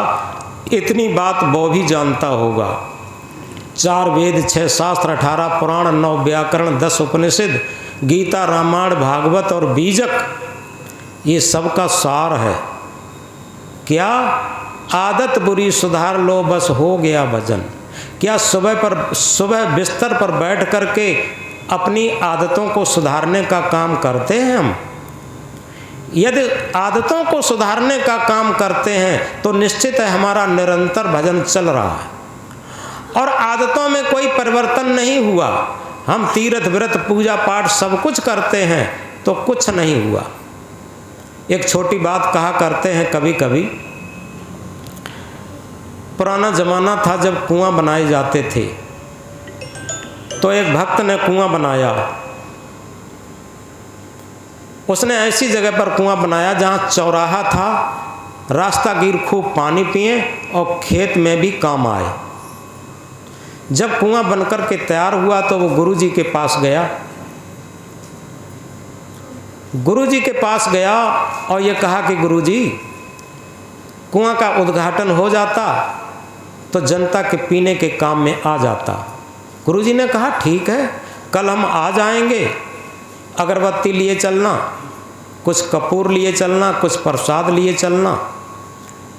इतनी बात वो भी जानता होगा। 4 वेद 6 शास्त्र 18 पुराण 9 व्याकरण 10 उपनिषद, गीता रामायण भागवत और बीजक, ये सबका सार है। क्या? आदत बुरी सुधार लो बस हो गया भजन। क्या सुबह बिस्तर पर बैठ करके अपनी आदतों को सुधारने का काम करते हैं हम? यदि आदतों को सुधारने का काम करते हैं तो निश्चित है हमारा निरंतर भजन चल रहा है और आदतों में कोई परिवर्तन नहीं हुआ। हम तीर्थ व्रत पूजा पाठ सब कुछ करते हैं तो कुछ नहीं हुआ। एक छोटी बात कहा करते हैं कभी कभी, पुराना जमाना था जब कुआं बनाए जाते थे, तो एक भक्त ने कुआं बनाया। उसने ऐसी जगह पर कुआं बनाया जहां चौराहा था, रास्तागीर खूब पानी पिए और खेत में भी काम आए। जब कुआं बनकर के तैयार हुआ तो वो गुरुजी के पास गया। गुरुजी के पास गया और ये कहा कि गुरुजी, कुआं का उद्घाटन हो जाता तो जनता के पीने के काम में आ जाता। गुरुजी ने कहा ठीक है, कल हम आ जाएंगे। अगरबत्ती लिए चलना, कुछ कपूर लिए चलना, कुछ प्रसाद लिए चलना,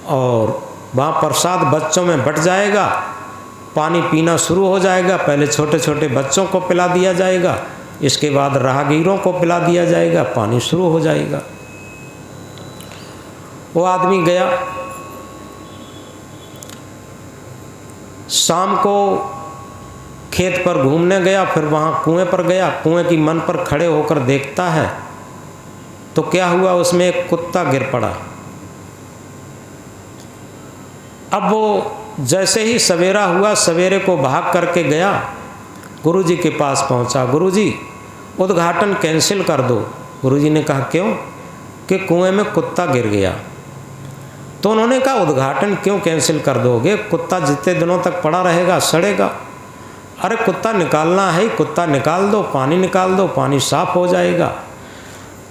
और वहाँ प्रसाद बच्चों में बट जाएगा, पानी पीना शुरू हो जाएगा। पहले छोटे छोटे बच्चों को पिला दिया जाएगा, इसके बाद राहगीरों को पिला दिया जाएगा, पानी शुरू हो जाएगा। वो आदमी गया, शाम को खेत पर घूमने गया, फिर वहाँ कुएं पर गया। कुएं की मन पर खड़े होकर देखता है तो क्या हुआ, उसमें एक कुत्ता गिर पड़ा। अब वो जैसे ही सवेरा हुआ, सवेरे को भाग करके गया, गुरुजी के पास पहुंचा। गुरुजी, उद्घाटन कैंसिल कर दो। गुरुजी ने कहा क्यों? कि कुएं में कुत्ता गिर गया। तो उन्होंने कहा उद्घाटन क्यों कैंसिल कर दोगे? कुत्ता जितने दिनों तक पड़ा रहेगा सड़ेगा। अरे कुत्ता निकालना है, कुत्ता निकाल दो, पानी निकाल दो, पानी साफ हो जाएगा।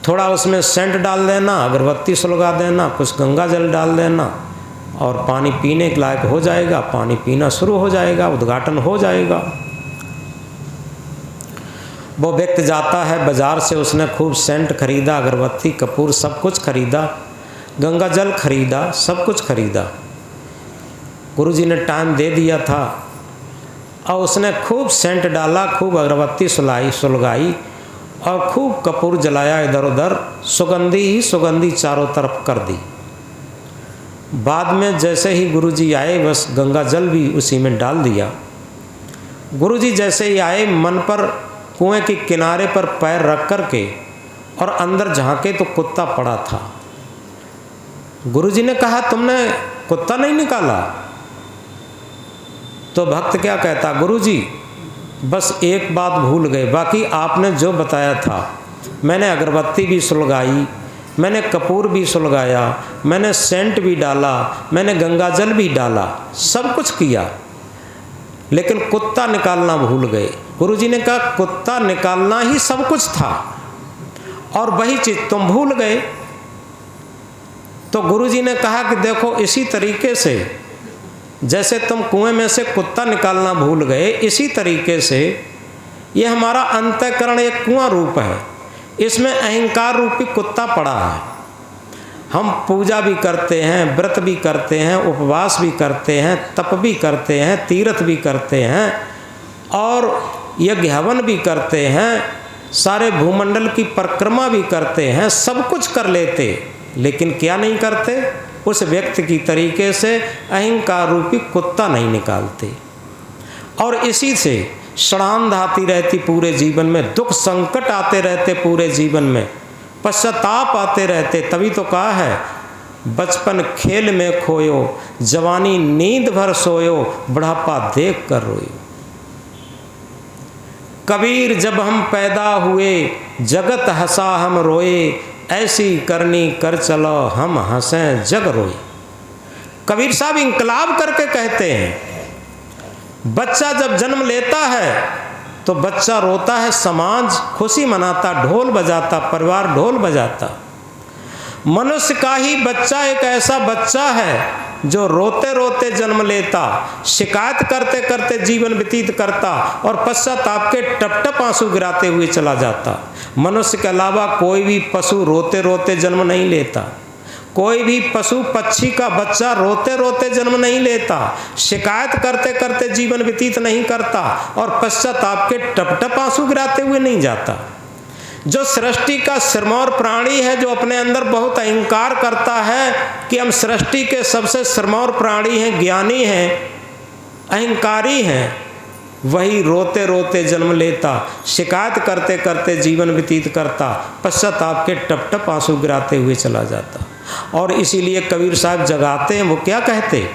थोड़ा उसमें सेंट डाल देना, अगरबत्ती सुलगा देना, कुछ गंगा जल डाल देना और पानी पीने के लायक हो जाएगा। पानी पीना शुरू हो जाएगा, उद्घाटन हो जाएगा। वो व्यक्ति जाता है बाजार से, उसने खूब सेंट खरीदा, अगरबत्ती कपूर सब कुछ खरीदा, गंगा जल खरीदा, सब कुछ खरीदा। गुरुजी ने टाइम दे दिया था और उसने खूब सेंट डाला, खूब अगरबत्ती सुलगाई और खूब कपूर जलाया। इधर उधर सुगंधी ही सुगंधी चारों तरफ कर दी। बाद में जैसे ही गुरुजी आए, बस गंगा जल भी उसी में डाल दिया। गुरुजी जैसे ही आए, मन पर कुएं के किनारे पर पैर रख कर के और अंदर झांके तो कुत्ता पड़ा था। गुरुजी ने कहा तुमने कुत्ता नहीं निकाला? तो भक्त क्या कहता, गुरुजी बस एक बात भूल गए, बाकी आपने जो बताया था, मैंने अगरबत्ती भी सुलगाई, मैंने कपूर भी सुलगाया, मैंने सेंट भी डाला, मैंने गंगाजल भी डाला, सब कुछ किया, लेकिन कुत्ता निकालना भूल गए। गुरुजी ने कहा कुत्ता निकालना ही सब कुछ था और वही चीज़ तुम भूल गए। तो गुरुजी ने कहा कि देखो इसी तरीके से जैसे तुम कुएं में से कुत्ता निकालना भूल गए, इसी तरीके से ये हमारा अंतःकरण एक कुआं रूप है, इसमें अहंकार रूपी कुत्ता पड़ा है। हम पूजा भी करते हैं, व्रत भी करते हैं, उपवास भी करते हैं, तप भी करते हैं, तीर्थ भी करते हैं और यज्ञ हवन भी करते हैं, सारे भूमंडल की परिक्रमा भी करते हैं, सब कुछ कर लेते, लेकिन क्या नहीं करते? उस व्यक्ति की तरीके से अहंकार रूपी कुत्ता नहीं निकालते। और इसी से षडांध आती रहती पूरे जीवन में, दुख संकट आते रहते पूरे जीवन में, पश्चाताप आते रहते। तभी तो कहा है बचपन खेल में खोयो, जवानी नींद भर सोयो, बुढ़ापा देख कर रोयो। कबीर जब हम पैदा हुए, जगत हंसा हम रोए, ऐसी करनी कर चलो हम हंसें जग रोए। कबीर साहब इंकलाब करके कहते हैं बच्चा जब जन्म लेता है तो बच्चा रोता है, समाज खुशी मनाता, ढोल बजाता, परिवार ढोल बजाता। मनुष्य का ही बच्चा एक ऐसा बच्चा है जो रोते रोते जन्म लेता, शिकायत करते करते जीवन व्यतीत करता और पश्चाताप के टप टप आंसू गिराते हुए चला जाता। मनुष्य के अलावा कोई भी पशु रोते रोते जन्म नहीं लेता, कोई भी पशु पक्षी का बच्चा रोते रोते जन्म नहीं लेता, शिकायत करते करते जीवन व्यतीत नहीं करता और पश्चाताप के टप टप आंसू गिराते हुए नहीं जाता। जो सृष्टि का सिरमौर प्राणी है, जो अपने अंदर बहुत अहंकार करता है कि हम सृष्टि के सबसे सिरमौर प्राणी हैं, ज्ञानी हैं, अहंकारी हैं, वही रोते रोते जन्म लेता, शिकायत करते करते जीवन व्यतीत करता, पश्चाताप के टप टप आंसू गिराते हुए चला जाता। और इसीलिए कबीर साहब जगाते हैं, वो क्या कहते,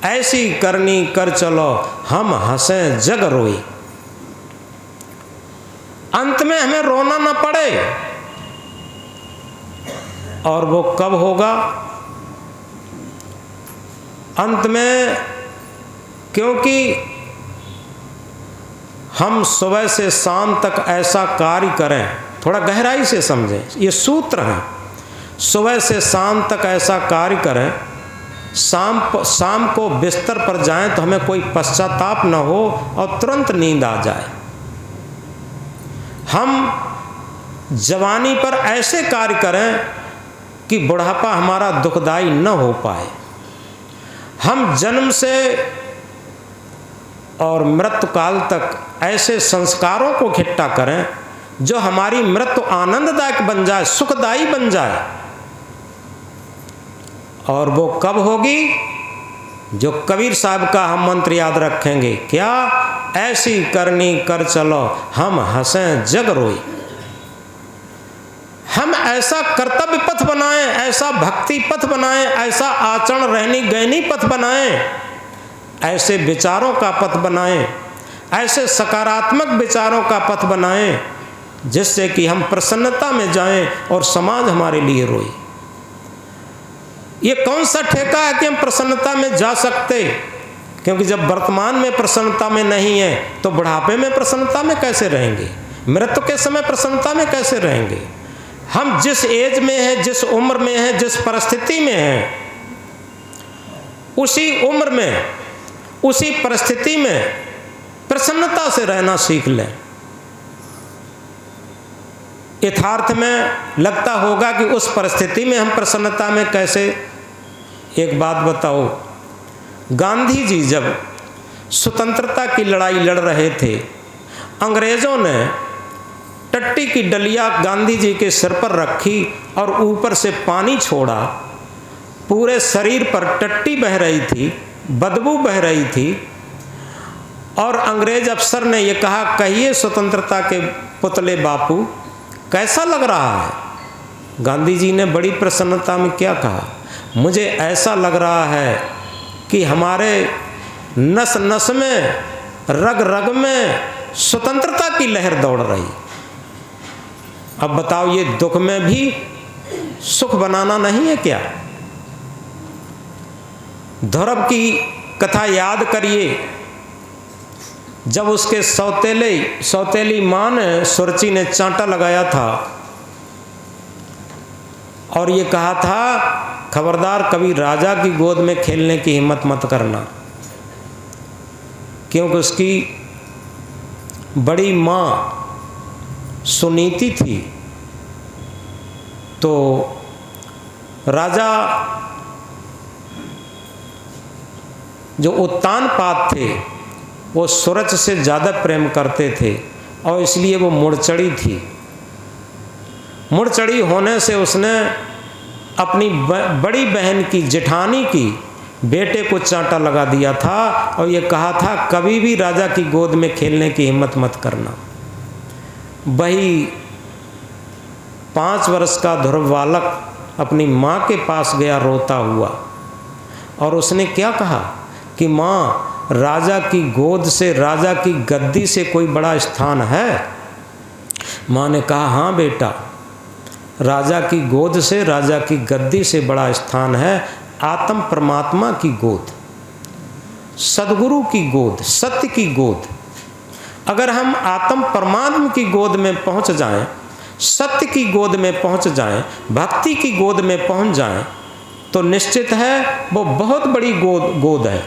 ऐसी करनी कर चलो हम हंसें जग रोई। अंत में हमें रोना न पड़े। और वो कब होगा? अंत में, क्योंकि हम सुबह से शाम तक ऐसा कार्य करें, थोड़ा गहराई से समझें, ये सूत्र है। सुबह से शाम तक ऐसा कार्य करें, शाम को बिस्तर पर जाएं तो हमें कोई पश्चाताप न हो और तुरंत नींद आ जाए। हम जवानी पर ऐसे कार्य करें कि बुढ़ापा हमारा दुखदाई न हो पाए। हम जन्म से और मृत्यु काल तक ऐसे संस्कारों को इकट्ठा करें जो हमारी मृत्यु आनंददायक बन जाए, सुखदायी बन जाए। और वो कब होगी? जो कबीर साहब का हम मंत्र याद रखेंगे, क्या? ऐसी करनी कर चलो हम हंसें जग रोई। हम ऐसा कर्तव्य पथ बनाएं, ऐसा भक्ति पथ बनाएं, ऐसा आचरण रहनी गहनी पथ बनाएं, ऐसे विचारों का पथ बनाएं, ऐसे सकारात्मक विचारों का पथ बनाएं जिससे कि हम प्रसन्नता में जाएं और समाज हमारे लिए रोए। ये कौन सा ठेका है कि हम प्रसन्नता में जा सकते? क्योंकि जब वर्तमान में प्रसन्नता में नहीं है तो बुढ़ापे में प्रसन्नता में कैसे रहेंगे? मृत्यु के समय प्रसन्नता में कैसे रहेंगे? हम जिस एज में हैं, जिस उम्र में हैं, जिस परिस्थिति में हैं, उसी उम्र में, उसी परिस्थिति में प्रसन्नता से रहना सीख लें। यथार्थ में लगता होगा कि उस परिस्थिति में हम प्रसन्नता में कैसे। एक बात बताओ, गांधी जी जब स्वतंत्रता की लड़ाई लड़ रहे थे, अंग्रेज़ों ने टट्टी की डलिया गांधी जी के सिर पर रखी और ऊपर से पानी छोड़ा। पूरे शरीर पर टट्टी बह रही थी, बदबू बह रही थी और अंग्रेज अफसर ने यह कहा, कहिए स्वतंत्रता के पुतले बापू, कैसा लग रहा है? गांधी जी ने बड़ी प्रसन्नता में क्या कहा, मुझे ऐसा लग रहा है कि हमारे नस नस में, रग रग में स्वतंत्रता की लहर दौड़ रही। अब बताओ, ये दुख में भी सुख बनाना नहीं है क्या? ध्रुव की कथा याद करिए, जब उसके सौतेली माँ ने, सुरची ने चांटा लगाया था और ये कहा था, खबरदार कभी राजा की गोद में खेलने की हिम्मत मत करना, क्योंकि उसकी बड़ी माँ सुनीति थी। तो राजा जो उत्तानपाद थे वो सूरज से ज़्यादा प्रेम करते थे और इसलिए वो मुड़चड़ी थी। मुड़चड़ी होने से उसने अपनी बड़ी बहन की, जेठानी की बेटे को चांटा लगा दिया था और ये कहा था कभी भी राजा की गोद में खेलने की हिम्मत मत करना। वही 5 वर्ष का ध्रुव बालक अपनी माँ के पास गया रोता हुआ और उसने क्या कहा कि माँ, राजा की गोद से, राजा की गद्दी से कोई बड़ा स्थान है? माँ ने कहा, हाँ बेटा, राजा की गोद से, राजा की गद्दी से बड़ा स्थान है आत्म परमात्मा की गोद, सदगुरु की गोद, सत्य की गोद। अगर हम आत्म परमात्मा की गोद में पहुंच जाएं, सत्य की गोद में पहुंच जाएं, भक्ति की गोद में पहुंच जाएं, तो निश्चित है वो बहुत बड़ी गोद है।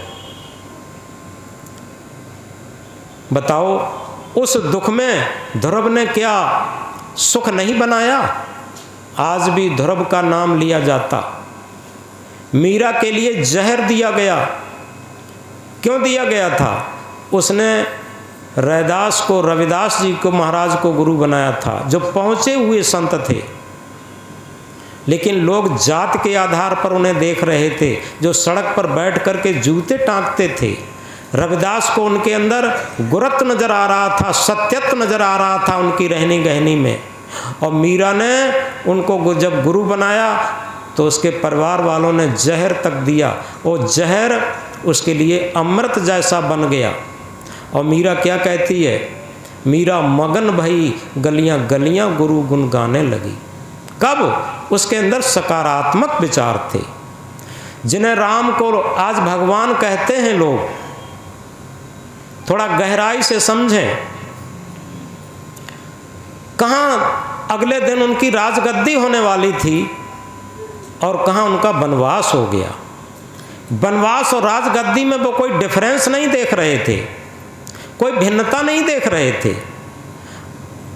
बताओ, उस दुख में ध्रुव ने क्या सुख नहीं बनाया? आज भी ध्रुव का नाम लिया जाता। मीरा के लिए जहर दिया गया। क्यों दिया गया था? उसने रैदास को, रविदास जी को महाराज को गुरु बनाया था, जो पहुँचे हुए संत थे, लेकिन लोग जात के आधार पर उन्हें देख रहे थे, जो सड़क पर बैठ करके जूते टाँगते थे। रविदास को उनके अंदर गुरत्व नजर आ रहा था, सत्यत्व नजर आ रहा था उनकी रहनी गहनी में। और मीरा ने उनको जब गुरु बनाया तो उसके परिवार वालों ने जहर तक दिया। वो जहर उसके लिए अमृत जैसा बन गया। और मीरा क्या कहती है? मीरा मगन भई गलियां गलियां गुरु गुण गाने लगी। कब? उसके अंदर सकारात्मक विचार थे, जिन्हें राम को आज भगवान कहते हैं लोग। थोड़ा गहराई से समझें। कहाँ अगले दिन उनकी राजगद्दी होने वाली थी और कहाँ उनका वनवास हो गया। वनवास और राजगद्दी में वो कोई डिफरेंस नहीं देख रहे थे, कोई भिन्नता नहीं देख रहे थे।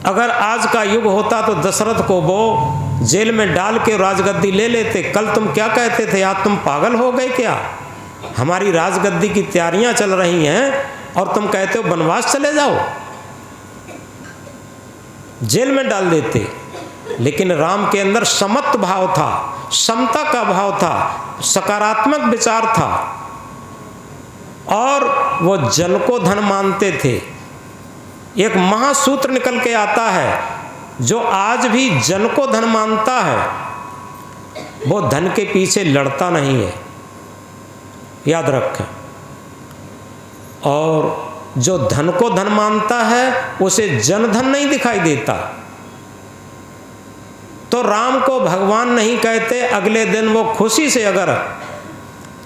अगर आज का युग होता तो दशरथ को वो जेल में डाल के राजगद्दी ले लेते। कल तुम क्या कहते थे? आज तुम पागल हो गए क्या? हमारी राजगद्दी की तैयारियां चल रही हैं और तुम कहते हो वनवास चले जाओ। जेल में डाल देते। लेकिन राम के अंदर समत्व भाव था, समता का भाव था, सकारात्मक विचार था और वो जल को धन मानते थे। एक महासूत्र निकल के आता है, जो आज भी जन को धन मानता है वो धन के पीछे लड़ता नहीं है, याद रखें। और जो धन को धन मानता है उसे जन धन नहीं दिखाई देता। तो राम को भगवान नहीं कहते। अगले दिन वो खुशी से अगर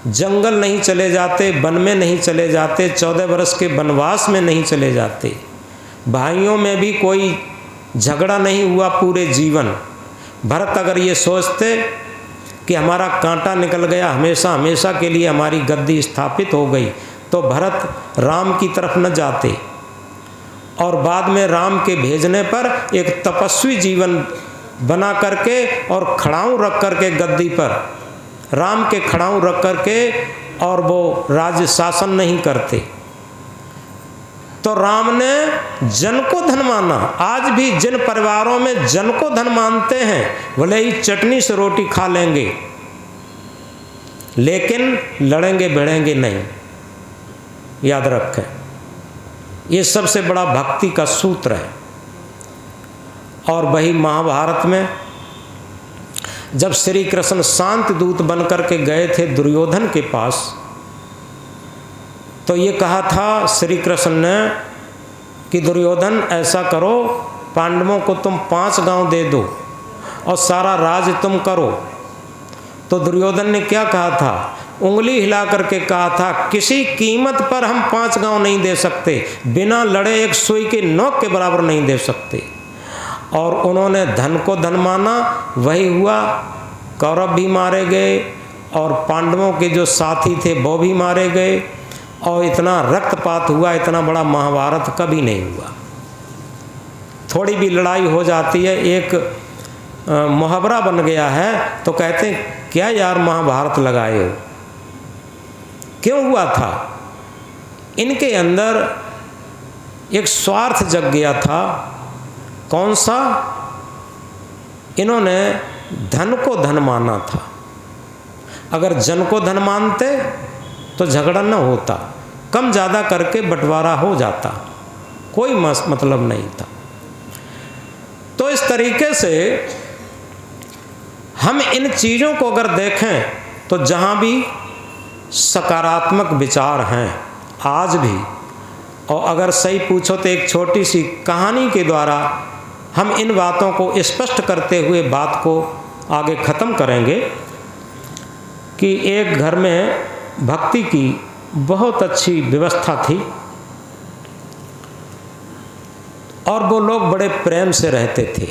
जंगल नहीं चले जाते, वन में नहीं चले जाते, 14 वर्ष के वनवास में नहीं चले जाते, भाइयों में भी कोई झगड़ा नहीं हुआ पूरे जीवन। भरत अगर ये सोचते कि हमारा कांटा निकल गया, हमेशा हमेशा के लिए हमारी गद्दी स्थापित हो गई, तो भरत राम की तरफ न जाते और बाद में राम के भेजने पर एक तपस्वी जीवन बना करके और खड़ाऊं रख करके गद्दी पर, राम के खड़ाऊं रख करके, और वो राज्य शासन नहीं करते। तो राम ने जन को धन माना। आज भी जिन परिवारों में जन को धन मानते हैं, भले ही चटनी से रोटी खा लेंगे लेकिन लड़ेंगे भिड़ेंगे नहीं, याद रखें। ये सबसे बड़ा भक्ति का सूत्र है। और वही महाभारत में जब श्री कृष्ण शांति दूत बन करके गए थे दुर्योधन के पास, तो ये कहा था श्री कृष्ण ने कि दुर्योधन ऐसा करो, पांडवों को तुम 5 गांव दे दो और सारा राज तुम करो। तो दुर्योधन ने क्या कहा था? उंगली हिला करके कहा था किसी कीमत पर हम 5 गांव नहीं दे सकते, बिना लड़े एक सुई के नोक के बराबर नहीं दे सकते। और उन्होंने धन को धन माना, वही हुआ। कौरव भी मारे गए और पांडवों के जो साथी थे वो भी मारे गए, और इतना रक्तपात हुआ, इतना बड़ा महाभारत कभी नहीं हुआ। थोड़ी भी लड़ाई हो जाती है, एक मुहावरा बन गया है, तो कहते हैं क्या यार महाभारत लगाए हो। क्यों हुआ था? इनके अंदर एक स्वार्थ जग गया था। कौन सा? इन्होंने धन को धन माना था। अगर जन को धन मानते तो झगड़ा न होता, कम ज़्यादा करके बंटवारा हो जाता, कोई मतलब नहीं था। तो इस तरीके से हम इन चीज़ों को अगर देखें तो जहाँ भी सकारात्मक विचार हैं आज भी, और अगर सही पूछो तो एक छोटी सी कहानी के द्वारा हम इन बातों को स्पष्ट करते हुए बात को आगे ख़त्म करेंगे कि एक घर में भक्ति की बहुत अच्छी व्यवस्था थी और वो लोग बड़े प्रेम से रहते थे।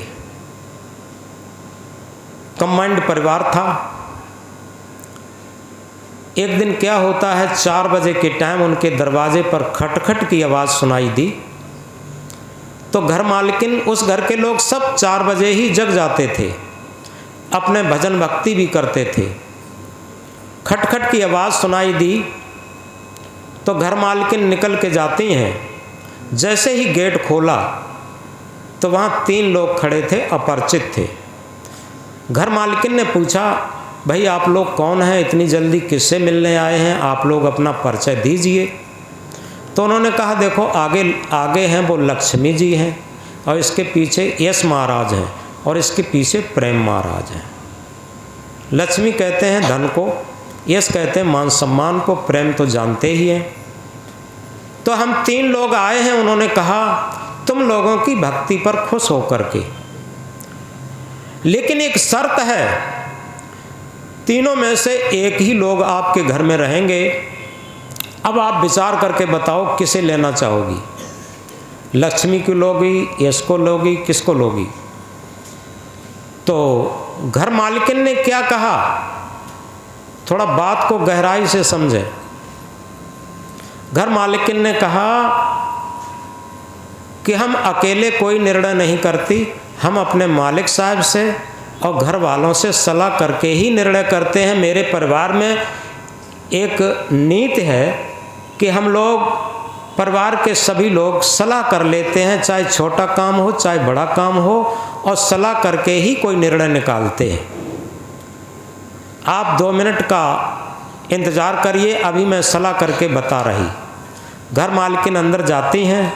कंबाइंड परिवार था। एक दिन क्या होता है, 4 बजे के टाइम उनके दरवाजे पर खटखट की आवाज़ सुनाई दी। तो घर मालकिन, उस घर के लोग सब 4 बजे ही जग जाते थे, अपने भजन भक्ति भी करते थे। खटखट की आवाज़ सुनाई दी तो घर मालकिन निकल के जाती हैं। जैसे ही गेट खोला तो वहाँ 3 लोग खड़े थे, अपरिचित थे। घर मालकिन ने पूछा, भाई आप लोग कौन हैं, इतनी जल्दी किससे मिलने आए हैं, आप लोग अपना परिचय दीजिए। तो उन्होंने कहा देखो आगे हैं वो लक्ष्मी जी हैं, और इसके पीछे यश महाराज हैं, और इसके पीछे प्रेम महाराज हैं। लक्ष्मी कहते हैं धन को, यश कहते हैं मान सम्मान को, प्रेम तो जानते ही हैं। तो हम 3 लोग आए हैं, उन्होंने कहा तुम लोगों की भक्ति पर खुश होकर के, लेकिन एक शर्त है, तीनों में से एक ही लोग आपके घर में रहेंगे। अब आप विचार करके बताओ किसे लेना चाहोगी, लक्ष्मी को लोगी, यश को लोगी, किसको लोगी? तो घर मालकिन ने क्या कहा, थोड़ा बात को गहराई से समझें। घर मालकिन ने कहा कि हम अकेले कोई निर्णय नहीं करती, हम अपने मालिक साहब से और घर वालों से सलाह करके ही निर्णय करते हैं। मेरे परिवार में एक नीति है कि हम लोग परिवार के सभी लोग सलाह कर लेते हैं, चाहे छोटा काम हो चाहे बड़ा काम हो, और सलाह करके ही कोई निर्णय निकालते हैं। आप 2 मिनट का इंतज़ार करिए, अभी मैं सलाह करके बता रही। घर मालकिन अंदर जाती हैं,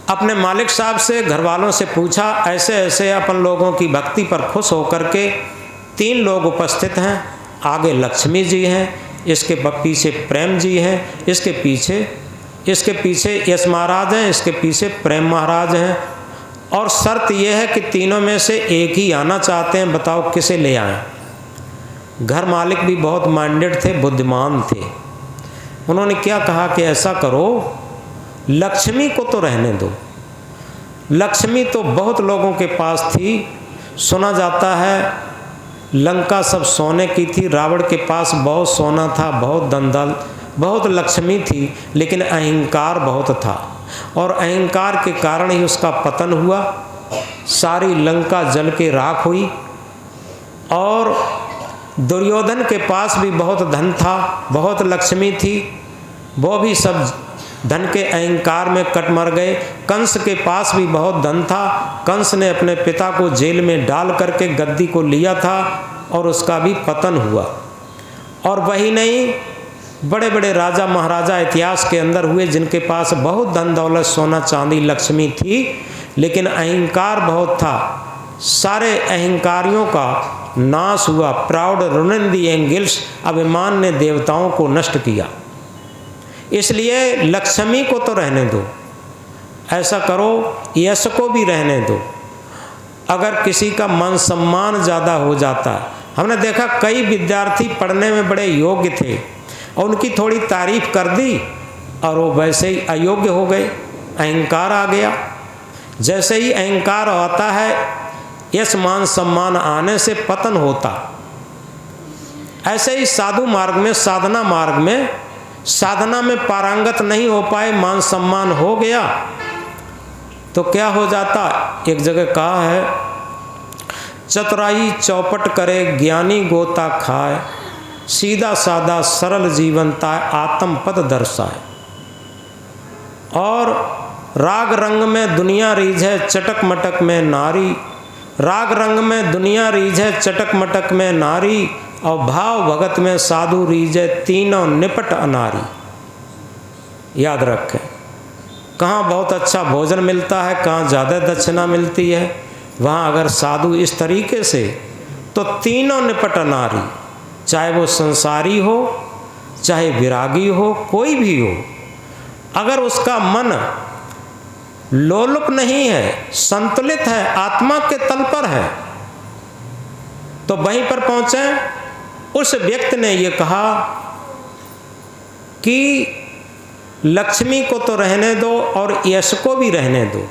अपने मालिक साहब से, घर वालों से पूछा, ऐसे ऐसे अपन लोगों की भक्ति पर खुश होकर के 3 लोग उपस्थित हैं। आगे लक्ष्मी जी हैं, इसके पीछे प्रेम जी हैं, इसके पीछे यश महाराज हैं, इसके पीछे प्रेम महाराज हैं, और शर्त यह है कि तीनों में से एक ही आना चाहते हैं, बताओ किसे ले आएं। घर मालिक भी बहुत माइंडेड थे, बुद्धिमान थे। उन्होंने क्या कहा कि ऐसा करो, लक्ष्मी को तो रहने दो। लक्ष्मी तो बहुत लोगों के पास थी, सुना जाता है लंका सब सोने की थी, रावण के पास बहुत सोना था, बहुत धन, बहुत लक्ष्मी थी, लेकिन अहंकार बहुत था, और अहंकार के कारण ही उसका पतन हुआ। सारी लंका जल के राख हुई। और दुर्योधन के पास भी बहुत धन था, बहुत लक्ष्मी थी, वो भी सब धन के अहंकार में कट मर गए। कंस के पास भी बहुत धन था, कंस ने अपने पिता को जेल में डाल करके गद्दी को लिया था, और उसका भी पतन हुआ। और वही नहीं, बड़े बड़े राजा महाराजा इतिहास के अंदर हुए जिनके पास बहुत धन दौलत, सोना चांदी, लक्ष्मी थी, लेकिन अहंकार बहुत था। सारे अहंकारियों का नाश हुआ। प्राउड रुइन्ड द एंगल्स, अभिमान ने देवताओं को नष्ट किया। इसलिए लक्ष्मी को तो रहने दो, ऐसा करो यश को भी रहने दो। अगर किसी का मान सम्मान ज़्यादा हो जाता है, हमने देखा कई विद्यार्थी पढ़ने में बड़े योग्य थे और उनकी थोड़ी तारीफ कर दी और वो वैसे ही अयोग्य हो गए, अहंकार आ गया। जैसे ही अहंकार आता है, यश मान सम्मान आने से पतन होता। ऐसे ही साधु मार्ग में, साधना मार्ग में, साधना में पारंगत नहीं हो पाए, मान सम्मान हो गया तो क्या हो जाता। एक जगह कहा है, चतुराई चौपट करे ज्ञानी गोता खाए, सीधा साधा सरल जीवनता आत्म पद दर्शाए। और राग रंग में दुनिया रीझे चटक मटक में नारी, राग रंग में दुनिया रीझे चटक मटक में नारी, और भाव भगत में साधु रीझे तीनों निपट अनारी। याद रखें, कहाँ बहुत अच्छा भोजन मिलता है, कहाँ ज़्यादा दक्षिणा मिलती है, वहाँ अगर साधु इस तरीके से, तो तीनों निपट अनारी। चाहे वो संसारी हो, चाहे विरागी हो, कोई भी हो, अगर उसका मन लोलुप नहीं है, संतुलित है, आत्मा के तल पर है, तो वहीं पर पहुँचे। उस व्यक्ति ने ये कहा कि लक्ष्मी को तो रहने दो और यश को भी रहने दो,